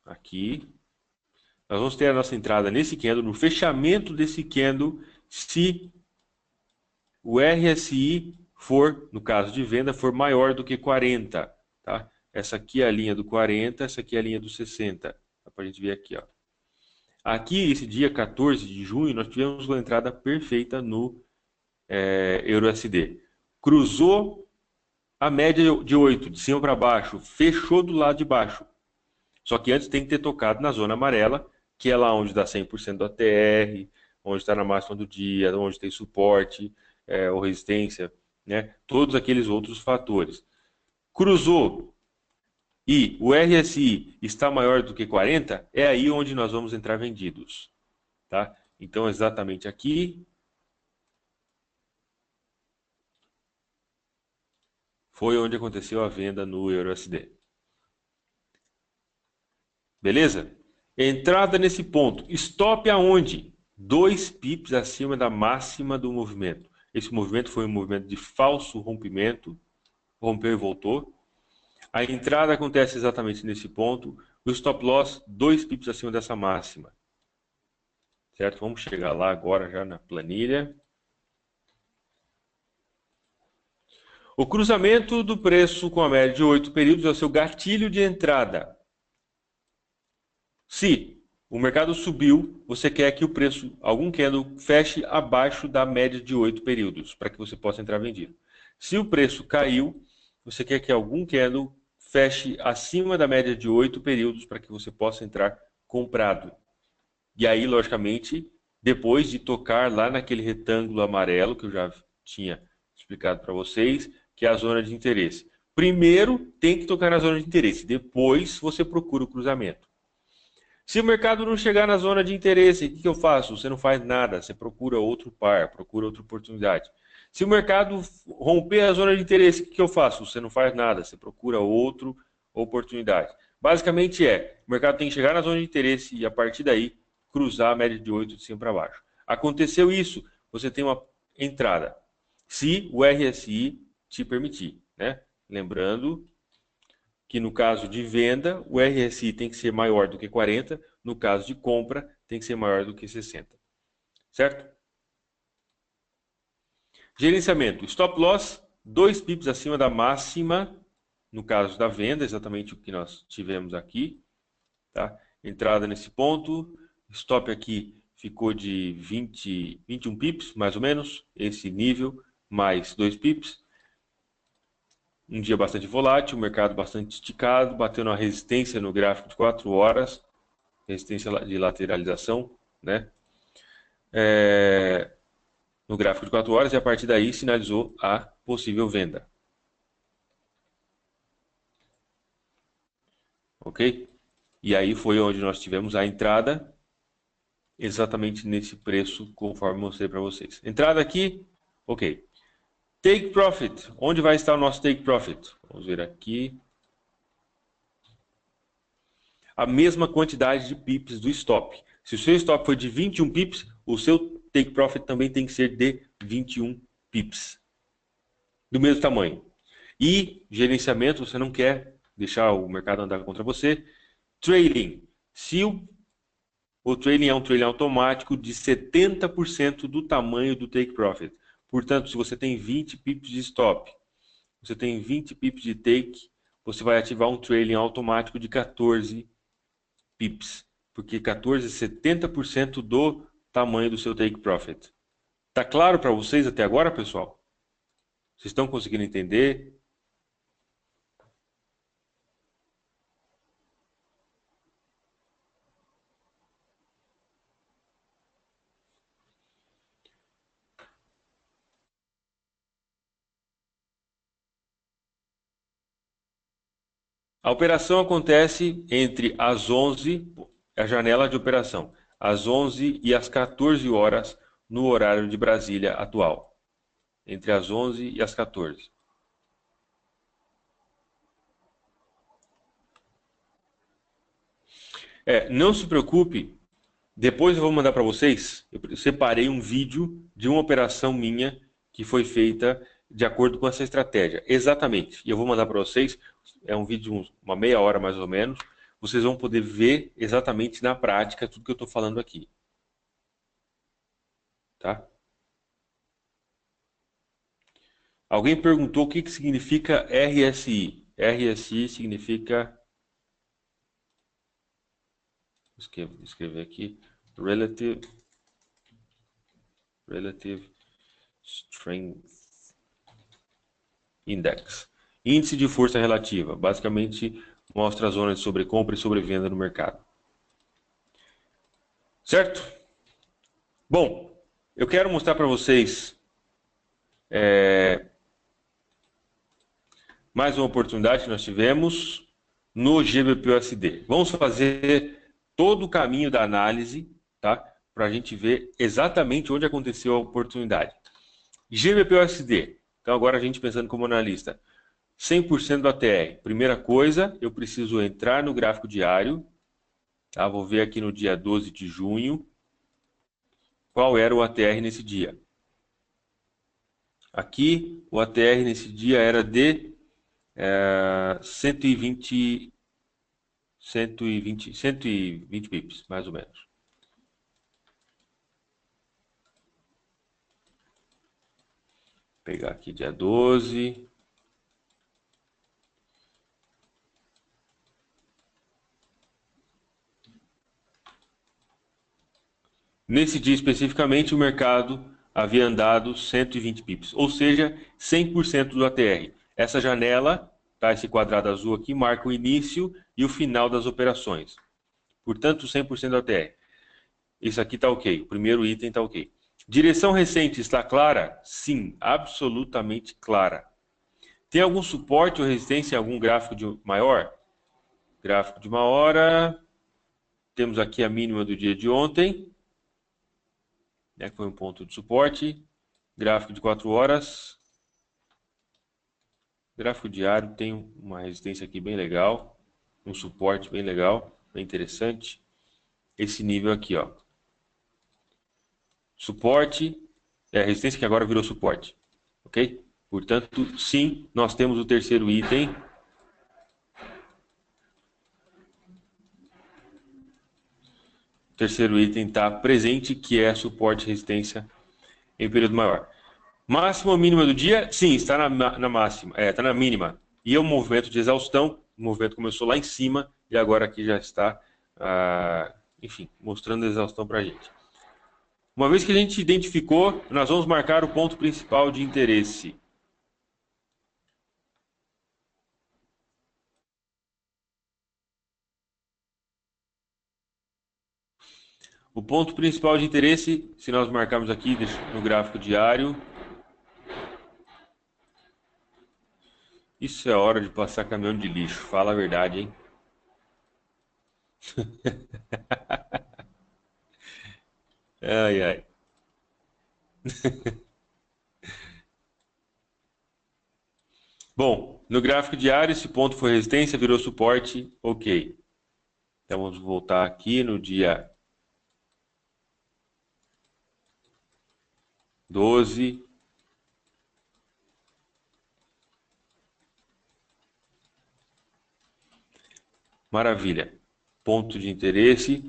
aqui nós vamos ter a nossa entrada nesse candle, no fechamento desse candle, se o RSI for, no caso de venda, for maior do que 40, tá? Essa aqui é a linha do 40, essa aqui é a linha do 60. Dá pra gente ver aqui, ó. Aqui, esse dia 14 de junho, nós tivemos uma entrada perfeita no EURUSD. Cruzou a média de 8, de cima para baixo, fechou do lado de baixo. Só que antes tem que ter tocado na zona amarela, que é lá onde dá 100% do ATR, onde está na máxima do dia, onde tem suporte ou resistência, né? Todos aqueles outros fatores. Cruzou e o RSI está maior do que 40, é aí onde nós vamos entrar vendidos. Tá? Então, exatamente aqui foi onde aconteceu a venda no EURUSD. Beleza? Entrada nesse ponto. Stop aonde? 2 pips acima da máxima do movimento. Esse movimento foi um movimento de falso rompimento. Rompeu e voltou. A entrada acontece exatamente nesse ponto. O stop loss, 2 pips acima dessa máxima. Certo? Vamos chegar lá agora já na planilha. O cruzamento do preço com a média de 8 períodos é o seu gatilho de entrada. Se o mercado subiu, você quer que o preço, algum candle, feche abaixo da média de 8 períodos, para que você possa entrar vendido. Se o preço caiu, você quer que algum candle feche acima da média de 8 períodos, para que você possa entrar comprado. E aí, logicamente, depois de tocar lá naquele retângulo amarelo, que eu já tinha explicado para vocês, que é a zona de interesse. Primeiro, tem que tocar na zona de interesse, depois você procura o cruzamento. Se o mercado não chegar na zona de interesse, o que eu faço? Você não faz nada, você procura outro par, procura outra oportunidade. Se o mercado romper a zona de interesse, o que eu faço? Você não faz nada, você procura outra oportunidade. Basicamente o mercado tem que chegar na zona de interesse e a partir daí cruzar a média de 8 de cima para baixo. Aconteceu isso, você tem uma entrada. Se o RSI te permitir, né? Lembrando que no caso de venda, o RSI tem que ser maior do que 40, no caso de compra, tem que ser maior do que 60. Certo? Gerenciamento. Stop loss, 2 pips acima da máxima, no caso da venda, exatamente o que nós tivemos aqui. Tá? Entrada nesse ponto, stop aqui ficou de 21 pips, mais ou menos, esse nível, mais 2 pips. Um dia bastante volátil, mercado bastante esticado, batendo uma resistência no gráfico de 4 horas, resistência de lateralização, né? No gráfico de 4 horas, e a partir daí sinalizou a possível venda. Ok? E aí foi onde nós tivemos a entrada, exatamente nesse preço, conforme mostrei para vocês. Entrada aqui, ok. Take profit. Onde vai estar o nosso take profit? Vamos ver aqui. A mesma quantidade de pips do stop. Se o seu stop foi de 21 pips, o seu take profit também tem que ser de 21 pips. Do mesmo tamanho. E gerenciamento, você não quer deixar o mercado andar contra você. Trailing. Se o trailing é um trailing automático de 70% do tamanho do take profit. Portanto, se você tem 20 pips de stop, você tem 20 pips de take, você vai ativar um trailing automático de 14 pips. porque 14 é 70% do tamanho do seu take profit. Tá claro para vocês até agora, pessoal? Vocês estão conseguindo entender? A operação acontece entre as 11, a janela de operação, às 11 e às 14 horas no horário de Brasília atual. Entre as 11 e as 14. Não se preocupe, depois eu vou mandar para vocês. Eu separei um vídeo de uma operação minha que foi feita de acordo com essa estratégia. Exatamente. E eu vou mandar para vocês. É um vídeo de uma meia hora mais ou menos. Vocês vão poder ver exatamente na prática tudo que eu estou falando aqui. Tá? Alguém perguntou o que significa RSI. RSI significa... Escrever aqui. Relative Strength Index. Índice de força relativa. Basicamente, mostra a zona de sobrecompra e sobrevenda no mercado. Certo? Bom, eu quero mostrar para vocês mais uma oportunidade que nós tivemos no GBP/USD. Vamos fazer todo o caminho da análise, tá? Para a gente ver exatamente onde aconteceu a oportunidade. GBP/USD. Então agora a gente pensando como analista. 100% do ATR. Primeira coisa, eu preciso entrar no gráfico diário. Tá? Vou ver aqui no dia 12 de junho qual era o ATR nesse dia. Aqui, o ATR nesse dia era de 120 pips, mais ou menos. Vou pegar aqui dia 12. Nesse dia especificamente, o mercado havia andado 120 pips, ou seja, 100% do ATR. Essa janela, tá, esse quadrado azul aqui, marca o início e o final das operações. Portanto, 100% do ATR. Isso aqui está ok. O primeiro item está ok. Direção recente está clara? Sim, absolutamente clara. Tem algum suporte ou resistência em algum gráfico maior? Gráfico de uma hora. Temos aqui a mínima do dia de ontem, né, que foi um ponto de suporte. Gráfico de 4 horas. Gráfico diário tem uma resistência aqui bem legal. Um suporte bem legal, bem interessante. Esse nível aqui, ó. Suporte, a resistência que agora virou suporte. Ok? Portanto, sim, nós temos o terceiro item. O terceiro item está presente, que é suporte e resistência em período maior. Máxima ou mínima do dia? Sim, está na máxima, está na mínima. E é um movimento de exaustão, o movimento começou lá em cima e agora aqui já está, enfim, mostrando a exaustão para a gente. Uma vez que a gente identificou, nós vamos marcar o ponto principal de interesse. O ponto principal de interesse, se nós marcarmos aqui no gráfico diário, isso é hora de passar caminhão de lixo, fala a verdade, hein? Ai, ai. Bom, no gráfico diário, esse ponto foi resistência, virou suporte, ok. Então vamos voltar aqui no dia 12. Maravilha. Ponto de interesse.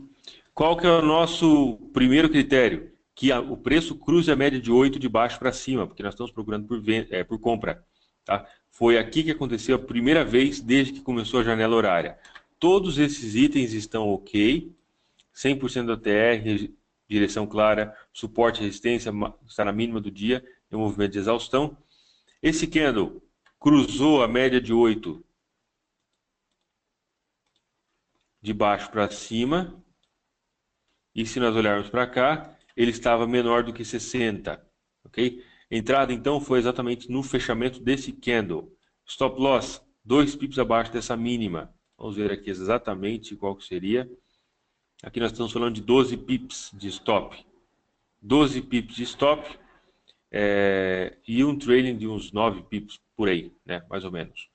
Qual que é o nosso primeiro critério? Que o preço cruze a média de 8 de baixo para cima, porque nós estamos procurando por compra. Tá? Foi aqui que aconteceu a primeira vez desde que começou a janela horária. Todos esses itens estão ok. 100% da TR, direção clara, suporte e resistência está na mínima do dia, é um movimento de exaustão. Esse candle cruzou a média de 8 de baixo para cima, e se nós olharmos para cá, ele estava menor do que 60, ok? Entrada então foi exatamente no fechamento desse candle. Stop loss, 2 pips abaixo dessa mínima. Vamos ver aqui exatamente qual que seria. Aqui nós estamos falando de 12 pips de stop. 12 pips de stop e um trailing de uns 9 pips por aí, né? Mais ou menos.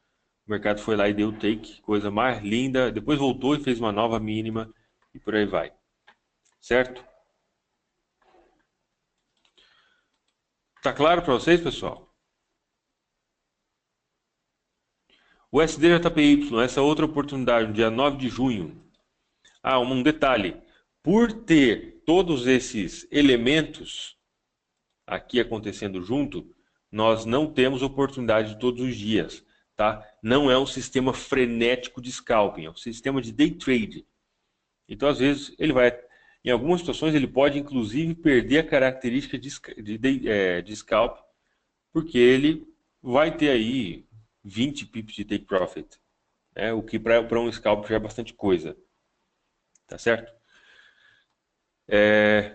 O mercado foi lá e deu take, coisa mais linda. Depois voltou e fez uma nova mínima e por aí vai. Certo? Tá claro para vocês, pessoal? O SDJPY, essa outra oportunidade, no dia 9 de junho. Ah, um detalhe. Por ter todos esses elementos aqui acontecendo junto, nós não temos oportunidade todos os dias, tá? Não é um sistema frenético de scalping, é um sistema de day trade. Então, às vezes, ele vai... Em algumas situações, ele pode, inclusive, perder a característica de scalp, porque ele vai ter aí 20 pips de take profit, né? O que para um scalp já é bastante coisa, tá certo?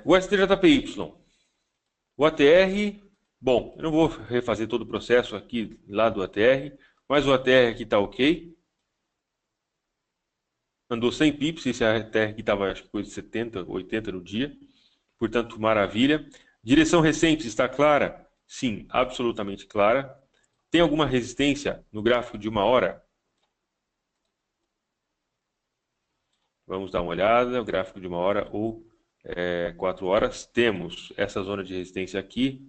O STJPY, o ATR, bom, eu não vou refazer todo o processo aqui lá do ATR, mas o ATR aqui está ok. Andou 100 pips, esse ATR aqui estava acho que coisa de 70, 80 no dia, portanto maravilha. Direção recente está clara? Sim, absolutamente clara. Tem alguma resistência no gráfico de 1 hora? Vamos dar uma olhada, o gráfico de 1 hora ou 4 horas. Temos essa zona de resistência aqui,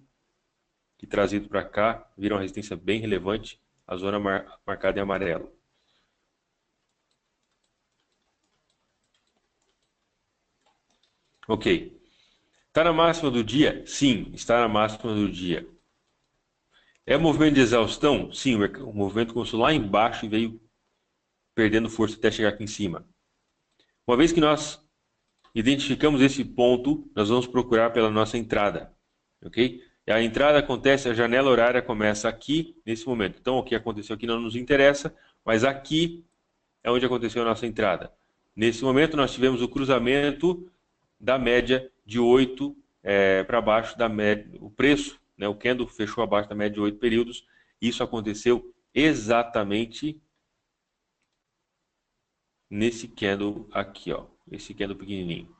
que trazido para cá, vira uma resistência bem relevante, a zona marcada em amarelo. Ok. Está na máxima do dia? Sim, está na máxima do dia. É movimento de exaustão? Sim, o movimento começou lá embaixo e veio perdendo força até chegar aqui em cima. Uma vez que nós identificamos esse ponto, nós vamos procurar pela nossa entrada, ok? E a entrada acontece, a janela horária começa aqui, nesse momento. Então, o que aconteceu aqui não nos interessa, mas aqui é onde aconteceu a nossa entrada. Nesse momento, nós tivemos o cruzamento da média de 8 para baixo da média, o preço, né, o candle fechou abaixo da média de 8 períodos. Isso aconteceu exatamente nesse candle aqui, ó, esse candle pequenininho.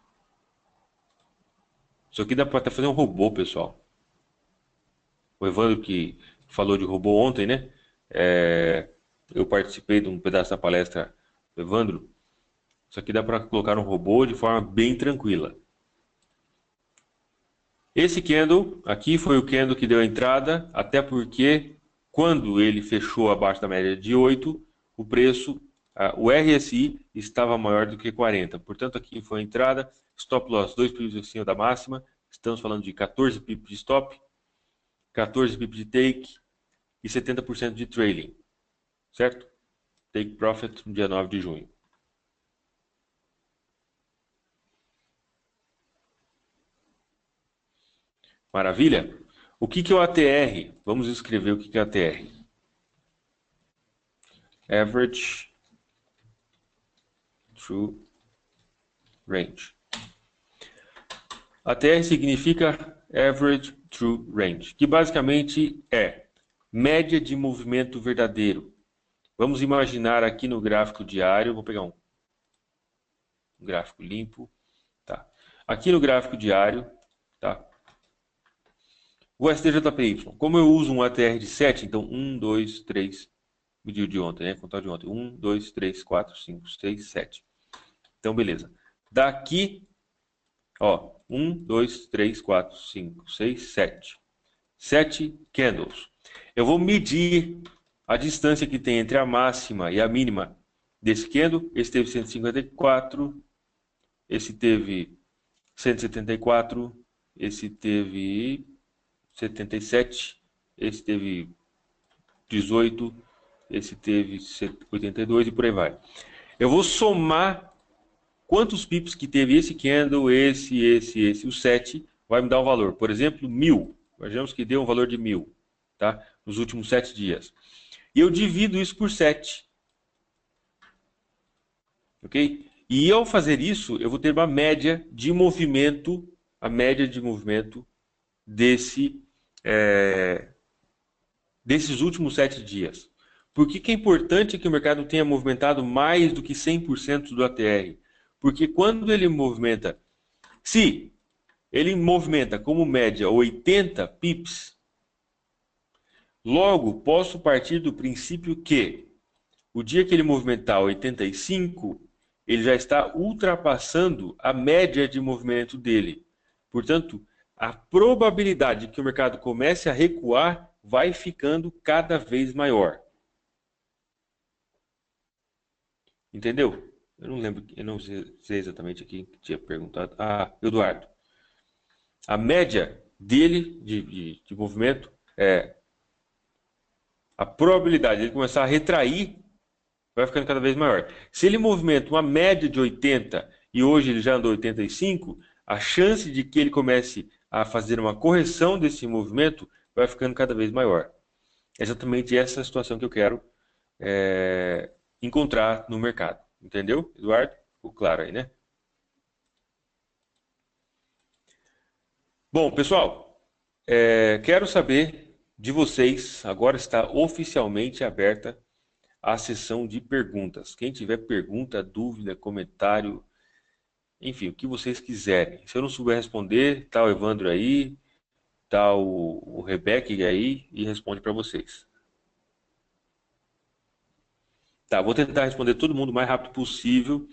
Isso aqui dá para até fazer um robô, pessoal. O Evandro que falou de robô ontem, né? Eu participei de um pedaço da palestra do Evandro. Isso aqui dá para colocar um robô de forma bem tranquila. Esse candle aqui foi o candle que deu a entrada, até porque quando ele fechou abaixo da média de 8, o preço, o RSI estava maior do que 40. Portanto, aqui foi a entrada, stop loss 2 pips acima da máxima, estamos falando de 14 pips de stop, 14 pips de take e 70% de trailing, certo? Take profit no dia 9 de junho. Maravilha? O que é o ATR? Vamos escrever o que é ATR. Average True Range. ATR significa Average True Range, que basicamente é média de movimento verdadeiro. Vamos imaginar aqui no gráfico diário, vou pegar um gráfico limpo, tá? Aqui no gráfico diário, tá? O STJPY, como eu uso um ATR de 7, então 1, 2, 3, mediu de ontem, né? Contar de ontem, 1, 2, 3, 4, 5, 6, 7. Então, beleza. Daqui, ó, 1, 2, 3, 4, 5, 6, 7. 7 candles. Eu vou medir a distância que tem entre a máxima e a mínima desse candle. Esse teve 154, esse teve 174, esse teve 77, esse teve 18, esse teve 82 e por aí vai. Eu vou somar quantos pips que teve esse candle, esse, o 7, vai me dar um valor. Por exemplo, 1000. Imaginamos que deu um valor de 1000, tá? Nos últimos 7 dias. E eu divido isso por 7. Ok? E ao fazer isso, eu vou ter uma média de movimento, a média de movimento desses últimos 7 dias. Por que é importante que o mercado tenha movimentado mais do que 100% do ATR? Porque quando ele movimenta, se ele movimenta como média 80 pips, logo posso partir do princípio que o dia que ele movimentar 85, ele já está ultrapassando a média de movimento dele. Portanto, a probabilidade de que o mercado comece a recuar vai ficando cada vez maior. Entendeu? Eu não lembro, eu não sei exatamente aqui que tinha perguntado. Ah, Eduardo. A média dele de movimento é a probabilidade de ele começar a retrair vai ficando cada vez maior. Se ele movimenta uma média de 80 e hoje ele já andou 85, a chance de que ele comece a fazer uma correção desse movimento vai ficando cada vez maior. É exatamente essa situação que eu quero encontrar no mercado. Entendeu, Eduardo? Ficou claro aí, né? Bom, pessoal, quero saber de vocês. Agora está oficialmente aberta a sessão de perguntas. Quem tiver pergunta, dúvida, comentário, enfim, o que vocês quiserem. Se eu não souber responder, tá o Evandro aí, tá o Rebeca aí e responde para vocês. Tá, vou tentar responder todo mundo o mais rápido possível.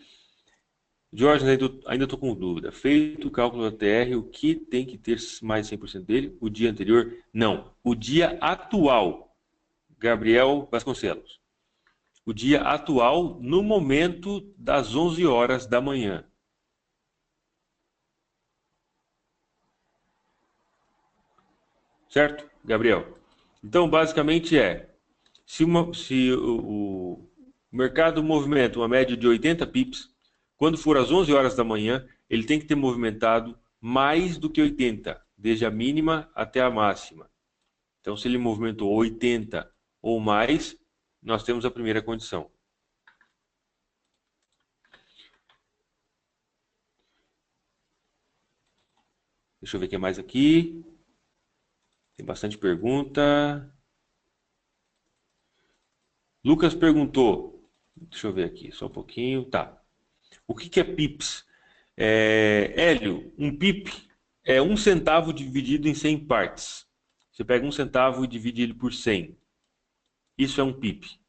Jorge, ainda estou com dúvida. Feito o cálculo da TR, o que tem que ter mais de 100% dele? O dia anterior? Não. O dia atual. Gabriel Vasconcelos. O dia atual no momento das 11 horas da manhã. Certo, Gabriel? Então, basicamente se o mercado movimenta uma média de 80 pips, quando for às 11 horas da manhã, ele tem que ter movimentado mais do que 80, desde a mínima até a máxima. Então, se ele movimentou 80 ou mais, nós temos a primeira condição. Deixa eu ver o que é mais aqui. Tem bastante pergunta. Lucas perguntou. Deixa eu ver aqui, só um pouquinho. Tá. O que é pips? Hélio, um pip é 1 centavo dividido em 100 partes. Você pega 1 centavo e divide ele por 100. Isso é um pip.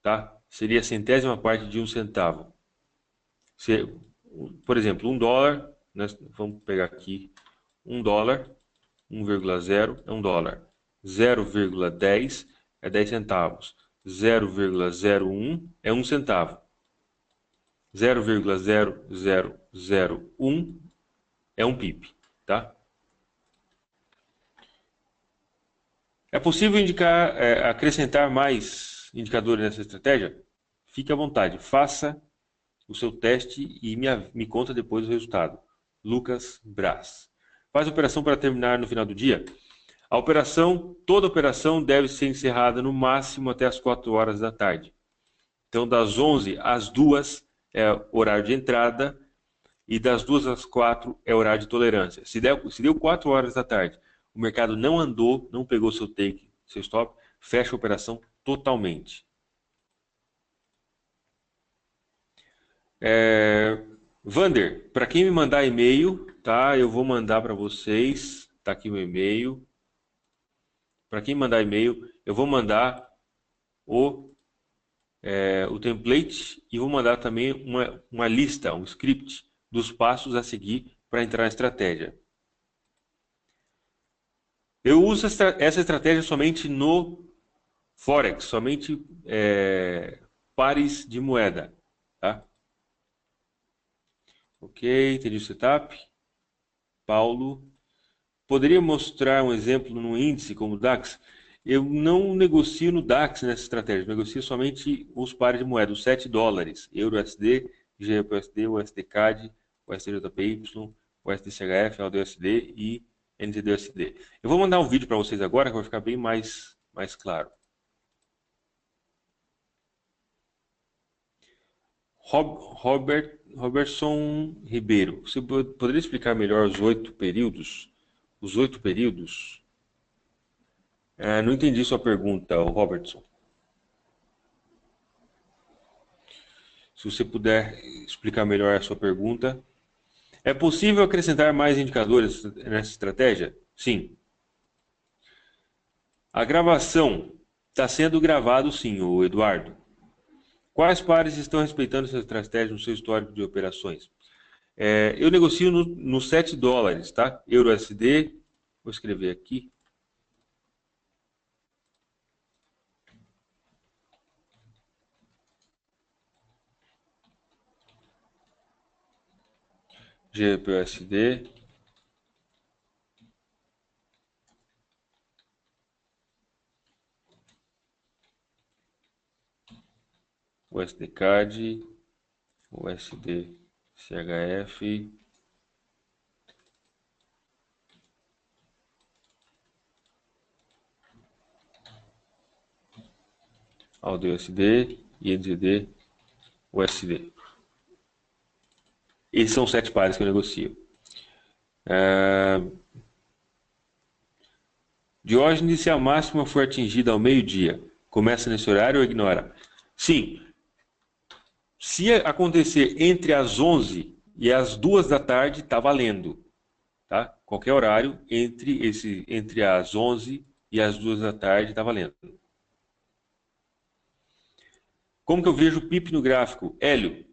Tá? Seria a centésima parte de 1 centavo. Por exemplo, $1, vamos pegar aqui, $1, 1,0 é $1. 0,10 é 10 centavos. 0,01 é 1 centavo. 0,0001 é um pip, tá? É possível acrescentar mais indicadores nessa estratégia? Fique à vontade, faça o seu teste e me conta depois o resultado. Lucas Braz. Faz a operação para terminar no final do dia? Toda operação deve ser encerrada no máximo até as 4 horas da tarde. Então, das 11 às 2 é horário de entrada e das 2 às 4 é horário de tolerância. Se deu 4 horas da tarde, o mercado não andou, não pegou seu take, seu stop, fecha a operação totalmente. Vander, para quem me mandar e-mail, tá? Eu vou mandar para vocês. Tá aqui o e-mail. Para quem mandar e-mail, eu vou mandar o template e vou mandar também uma lista, um script dos passos a seguir para entrar na estratégia. Eu uso essa estratégia somente no Forex, somente pares de moeda. Tá? Ok, entendi o setup. Paulo. Poderia mostrar um exemplo no índice como o DAX? Eu não negocio no DAX nessa estratégia, eu negocio somente os pares de moeda, os $7, Euro USD, GBUSD, USDCAD, USDJPY, USDCHF, AUDUSD e NZDUSD. Eu vou mandar um vídeo para vocês agora que vai ficar bem mais claro. Robertson Ribeiro, você poderia explicar melhor os 8 períodos? Os 8 períodos? Não entendi sua pergunta, Robertson. Se você puder explicar melhor a sua pergunta. É possível acrescentar mais indicadores nessa estratégia? Sim. A gravação está sendo gravado sim, o Eduardo. Quais pares estão respeitando essa estratégia no seu histórico de operações? Eu negocio no 7 dólares, tá? EURUSD, vou escrever aqui. GBUSD. USDCAD, USDCHF, AUDUSD, INZD, USD. Esses são os 7 pares que eu negocio. Diógenes, se a máxima for atingida ao meio-dia, começa nesse horário ou ignora? Sim. Se acontecer entre as 11 e as 2 da tarde, está valendo. Tá? Qualquer horário entre as 11 e as 2 da tarde está valendo. Como que eu vejo o PIP no gráfico? Hélio,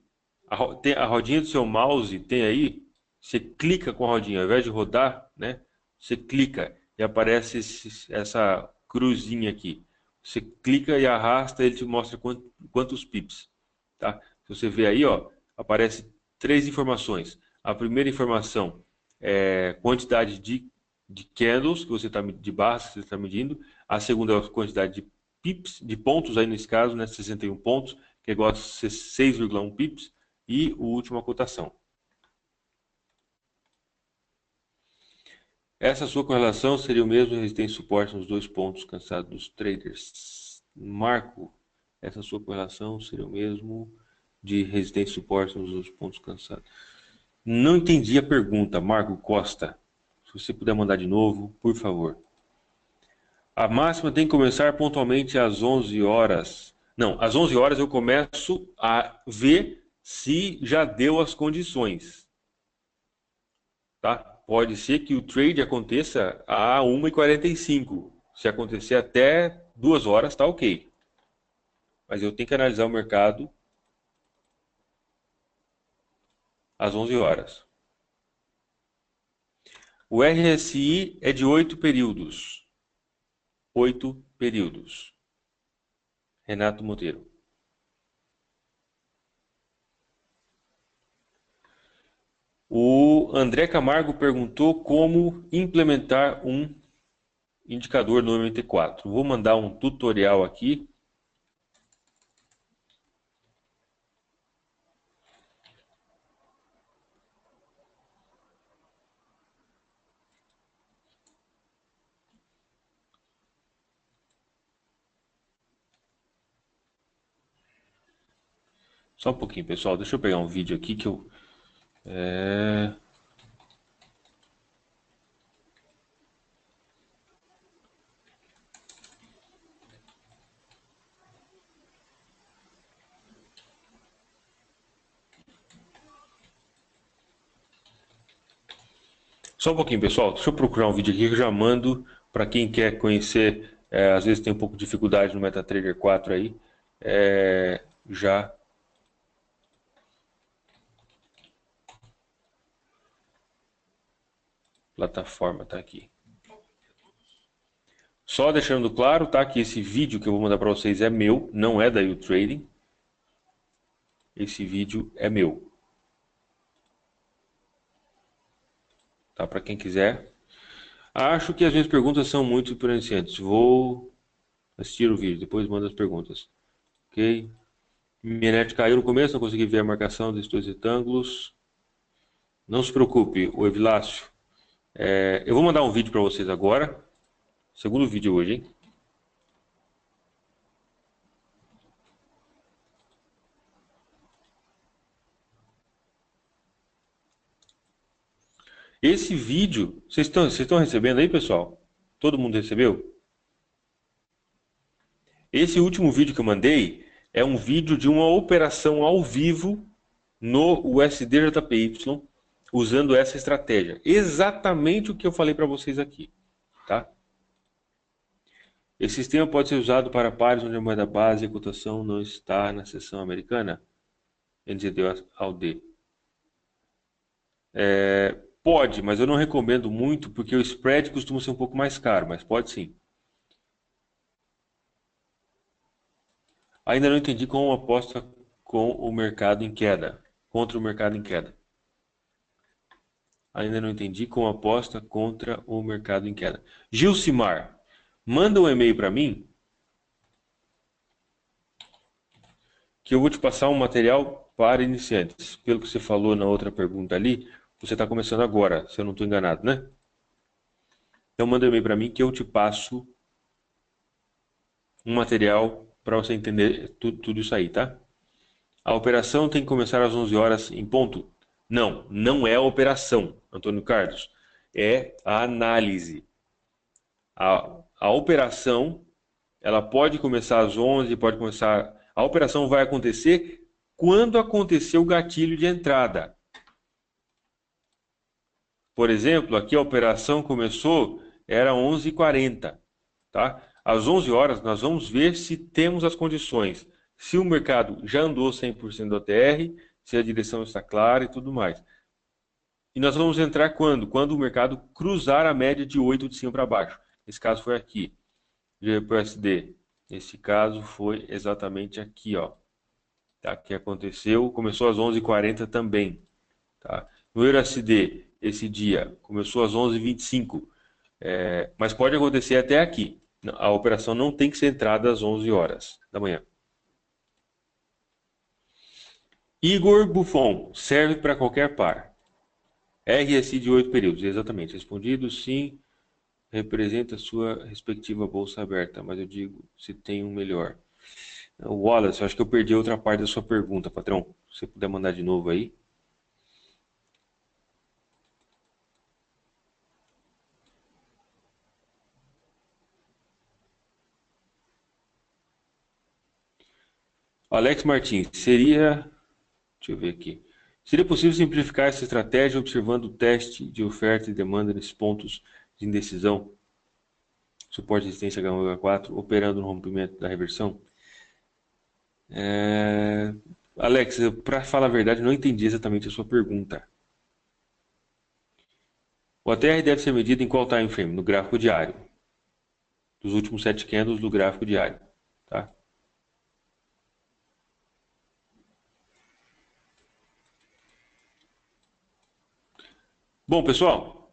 a rodinha do seu mouse tem aí? Você clica com a rodinha, ao invés de rodar, né? Você clica e aparece essa cruzinha aqui. Você clica e arrasta, ele te mostra quantos pips. Tá? Se você vê aí, ó, aparece 3 informações. A primeira informação é quantidade de candles que você está de barras que você está medindo. A segunda é a quantidade de pips, de pontos aí nesse caso, né, 61 pontos, que é igual a 6,1 pips. E o último a cotação. Essa sua correlação seria o mesmo resistência e suporte nos 2 pontos cansados dos traders. Marco, essa sua correlação seria o mesmo de resistência e suporte nos 2 pontos cansados. Não entendi a pergunta, Marco Costa. Se você puder mandar de novo, por favor. A máxima tem que começar pontualmente às 11 horas. Não, às 11 horas eu começo a ver se já deu as condições. Tá? Pode ser que o trade aconteça a 1h45. Se acontecer até 2 horas, tá ok. Mas eu tenho que analisar o mercado às 11 horas. O RSI é de 8 períodos. 8 períodos. Renato Monteiro. O André Camargo perguntou como implementar um indicador no MT4. Vou mandar um tutorial aqui. Só um pouquinho, pessoal. Deixa eu pegar um vídeo aqui que eu... Só um pouquinho, pessoal. Deixa eu procurar um vídeo aqui que eu já mando para quem quer conhecer. Às vezes tem um pouco de dificuldade no MetaTrader 4 aí. Já. Plataforma tá aqui. Só deixando claro, tá, que esse vídeo que eu vou mandar para vocês é meu, não é da YouTrading. Esse vídeo é meu. Tá, para quem quiser. Acho que as minhas perguntas são muito pronunciantes. Vou assistir o vídeo, depois mando as perguntas. Ok? Minha net caiu no começo, não consegui ver a marcação desses dois retângulos. Não se preocupe, o Evilácio. Eu vou mandar um vídeo para vocês agora. Segundo vídeo hoje, hein? Esse vídeo, vocês estão recebendo aí, pessoal? Todo mundo recebeu? Esse último vídeo que eu mandei é um vídeo de uma operação ao vivo no USDJPY, usando essa estratégia. Exatamente o que eu falei para vocês aqui, tá? Esse sistema pode ser usado para pares onde a moeda base e a cotação não está na seção americana? NZD-AUD. Pode, mas eu não recomendo muito porque o spread costuma ser um pouco mais caro, mas pode sim. Ainda não entendi como aposta com o mercado em queda, contra o mercado em queda. Ainda não entendi como aposta contra o mercado em queda. Gilcimar, manda um e-mail para mim que eu vou te passar um material para iniciantes. Pelo que você falou na outra pergunta ali, você está começando agora, se eu não estou enganado, né? Então manda um e-mail para mim que eu te passo um material para você entender tudo isso aí, tá? A operação tem que começar às 11 horas em ponto? Não, não é a operação, Antônio Carlos. É a análise. A operação, ela pode começar às 11, pode começar... A operação vai acontecer quando acontecer o gatilho de entrada. Por exemplo, aqui a operação começou, era 11h40, tá? Às 11 horas nós vamos ver se temos as condições. Se o mercado já andou 100% do OTR, se a direção está clara e tudo mais. E nós vamos entrar quando? Quando o mercado cruzar a média de 8 de cima para baixo. Esse caso foi aqui. GBPUSD. Esse caso foi exatamente aqui, ó. Tá? Que aconteceu, começou às 11h40 também. Tá? No EURUSD, esse dia começou às 11h25. Mas pode acontecer até aqui. A operação não tem que ser entrada às 11 horas da manhã. Igor Buffon, serve para qualquer par. RSI de 8 períodos, exatamente. Respondido, sim, representa a sua respectiva bolsa aberta, mas eu digo se tem um melhor. Wallace, eu acho que eu perdi outra parte da sua pergunta, patrão. Se você puder mandar de novo aí. Alex Martins, deixa eu ver aqui. Seria possível simplificar essa estratégia observando o teste de oferta e demanda nesses pontos de indecisão? Suporte de resistência H1 e H4, operando no rompimento da reversão? Alex, para falar a verdade, não entendi exatamente a sua pergunta. O ATR deve ser medido em qual time frame? No gráfico diário. Dos últimos 7 candles do gráfico diário. Tá? Bom, pessoal,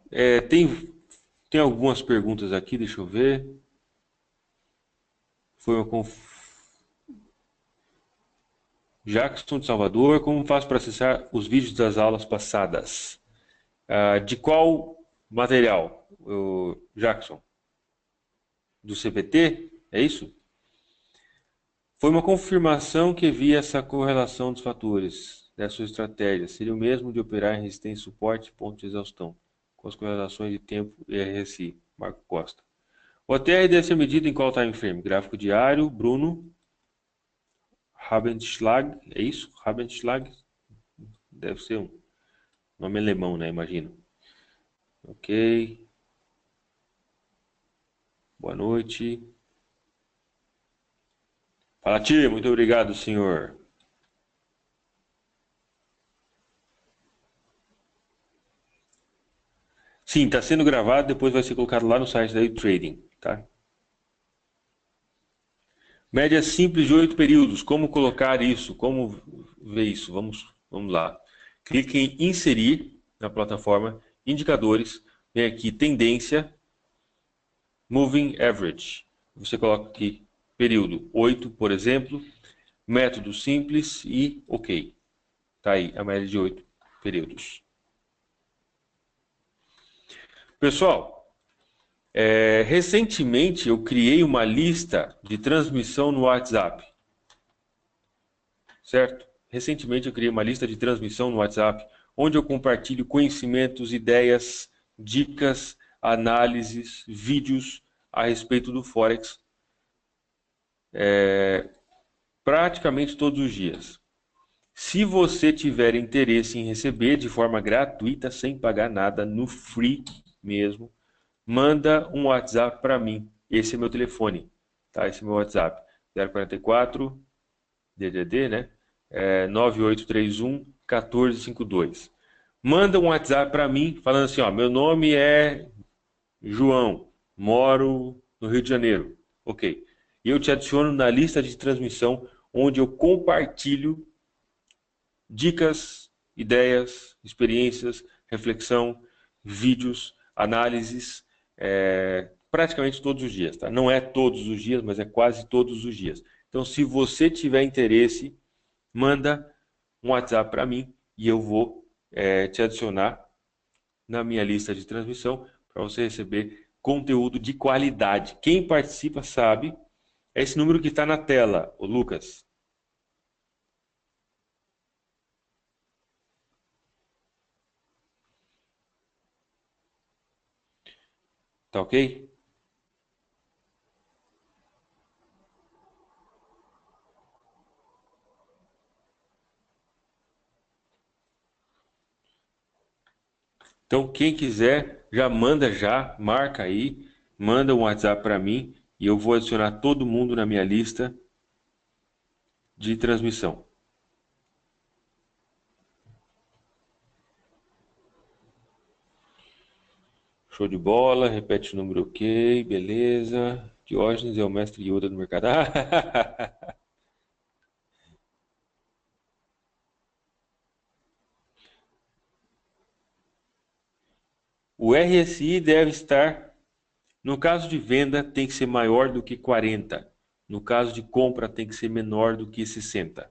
tem algumas perguntas aqui, deixa eu ver. Foi uma Jackson de Salvador, como faço para acessar os vídeos das aulas passadas? De qual material, Jackson? Do CPT? É isso? Foi uma confirmação que via essa correlação dos fatores da sua estratégia. Seria o mesmo de operar em resistência, suporte, ponto de exaustão, com as correlações de tempo e RSI. Marco Costa. O OTR deve ser medido em qual time frame? Gráfico diário, Bruno. Rabenschlag, é isso? Rabenschlag? Deve ser um nome alemão, né? Imagino. Ok. Boa noite. Fala, tia. Muito obrigado, senhor. Sim, está sendo gravado, depois vai ser colocado lá no site da trading, tá? Média simples de 8 períodos. Como colocar isso? Como ver isso? Vamos lá. Clique em inserir na plataforma, indicadores, vem aqui tendência, moving average. Você coloca aqui período 8, por exemplo. método simples e ok. Tá aí, a média de 8 períodos. Pessoal, recentemente eu criei uma lista de transmissão no WhatsApp, certo? Recentemente eu criei uma lista de transmissão no WhatsApp, onde eu compartilho conhecimentos, ideias, dicas, análises, vídeos a respeito do Forex, praticamente todos os dias. Se você tiver interesse em receber de forma gratuita, sem pagar nada, no free mesmo, manda um WhatsApp para mim. Esse é meu telefone, tá? Esse é meu WhatsApp. 044 DDD, né? 9831 1452. Manda um WhatsApp para mim falando assim, ó, meu nome é João, moro no Rio de Janeiro. OK. E eu te adiciono na lista de transmissão onde eu compartilho dicas, ideias, experiências, reflexão, vídeos, análises, praticamente todos os dias, tá? Não é todos os dias, mas é quase todos os dias. Então, se você tiver interesse, manda um WhatsApp para mim e eu vou te adicionar na minha lista de transmissão para você receber conteúdo de qualidade. Quem participa sabe, é esse número que está na tela, o Lucas. Tá ok? Então, quem quiser, já manda já, marca aí, manda um WhatsApp para mim e eu vou adicionar todo mundo na minha lista de transmissão. Show de bola, repete o número ok, beleza. Diógenes é o mestre Yoda do mercado. O RSI deve estar, no caso de venda, tem que ser maior do que 40. No caso de compra, tem que ser menor do que 60.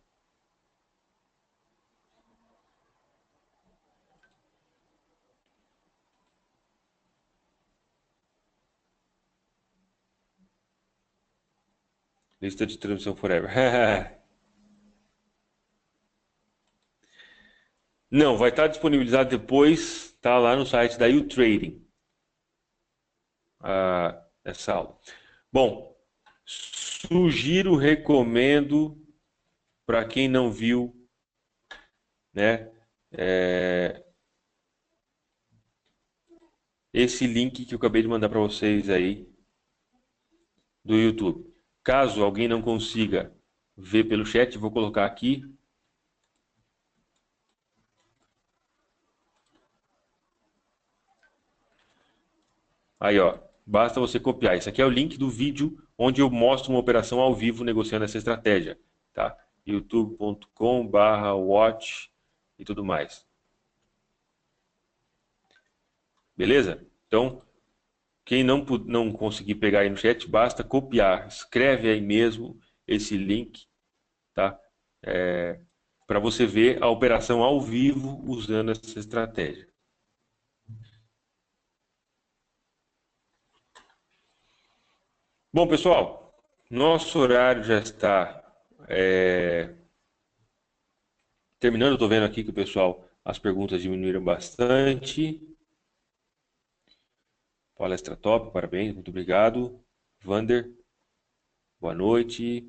Lista de transmissão forever. Não, vai estar disponibilizado depois, tá lá no site da YouTrading, essa aula. Bom, sugiro, recomendo para quem não viu, né, esse link que eu acabei de mandar para vocês aí do YouTube. Caso alguém não consiga ver pelo chat, vou colocar aqui. Aí, ó, basta você copiar. Esse aqui é o link do vídeo onde eu mostro uma operação ao vivo negociando essa estratégia, tá? youtube.com/watch e tudo mais. Beleza? Então, quem não conseguir pegar aí no chat, basta copiar. Escreve aí mesmo esse link, tá? Para você ver a operação ao vivo usando essa estratégia. Bom, pessoal, nosso horário já está terminando. Estou vendo aqui que o pessoal, as perguntas diminuíram bastante. Palestra top, parabéns, muito obrigado. Vander, boa noite.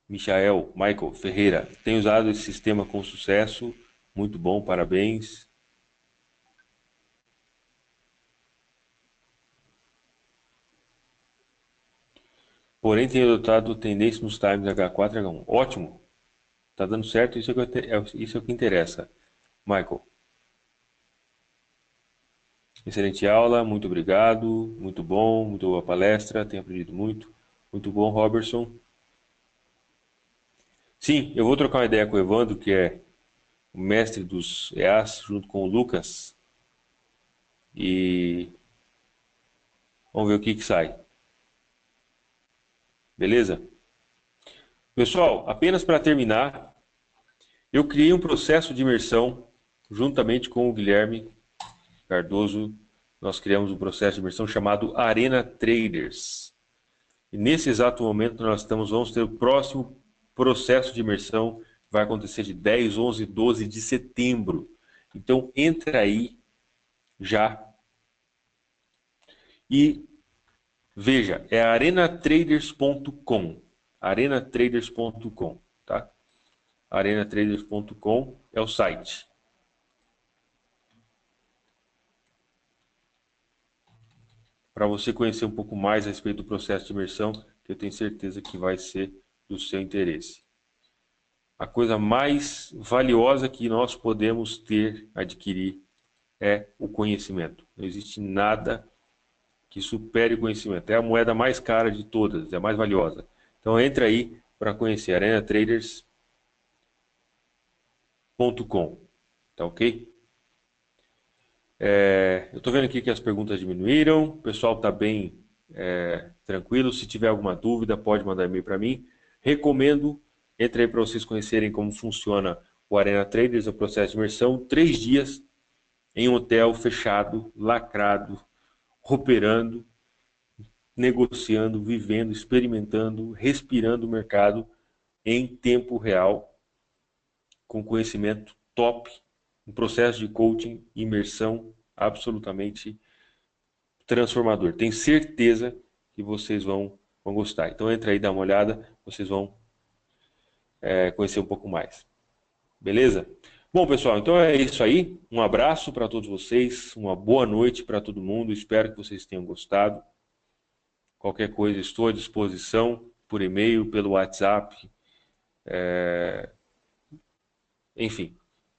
Michael Ferreira, tem usado esse sistema com sucesso, muito bom, parabéns. Porém, tem adotado tendência nos times H4 e H1. Ótimo, tá dando certo, isso é o que interessa. Michael, excelente aula, muito obrigado, muito bom, muito boa palestra, tenho aprendido muito. Muito bom, Robertson. Sim, eu vou trocar uma ideia com o Evandro, que é o mestre dos EAs, junto com o Lucas, e vamos ver o que sai. Beleza? Pessoal, apenas para terminar, eu criei um processo de imersão juntamente com o Guilherme Cardoso. Nós criamos um processo de imersão chamado Arena Traders. E nesse exato momento vamos ter o próximo processo de imersão, vai acontecer de 10, 11, 12 de setembro. Então entra aí já e veja, é arenatraders.com, arenatraders.com, tá? arenatraders.com é o site. Para você conhecer um pouco mais a respeito do processo de imersão, que eu tenho certeza que vai ser do seu interesse. A coisa mais valiosa que nós podemos adquirir, é o conhecimento. Não existe nada que supere o conhecimento. É a moeda mais cara de todas, é a mais valiosa. Então entra aí para conhecer arenatraders.com, tá ok? Eu estou vendo aqui que as perguntas diminuíram, o pessoal está bem tranquilo. Se tiver alguma dúvida, pode mandar e-mail para mim. Recomendo, entre aí para vocês conhecerem como funciona o Arena Traders, o processo de imersão, 3 dias em um hotel fechado, lacrado, operando, negociando, vivendo, experimentando, respirando o mercado em tempo real, com conhecimento top, um processo de coaching, imersão absolutamente transformador. Tenho certeza que vocês vão gostar. Então entra aí, dá uma olhada, vocês vão conhecer um pouco mais. Beleza? Bom, pessoal, então é isso aí. Um abraço para todos vocês, uma boa noite para todo mundo. Espero que vocês tenham gostado. Qualquer coisa, estou à disposição por e-mail, pelo WhatsApp, enfim,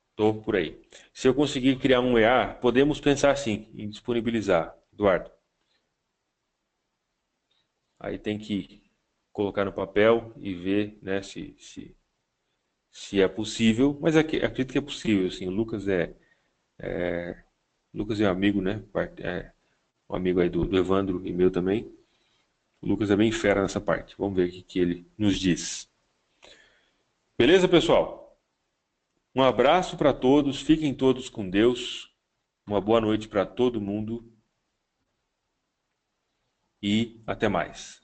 estou por aí. Se eu conseguir criar um EA, podemos pensar sim em disponibilizar, Eduardo. Aí tem que colocar no papel e ver, né, se é possível, mas acredito que é possível, assim. O Lucas é um amigo, né? Um amigo aí do Evandro e meu também. O Lucas é bem fera nessa parte. Vamos ver o que ele nos diz. Beleza, pessoal? Um abraço para todos, fiquem todos com Deus. Uma boa noite para todo mundo e até mais.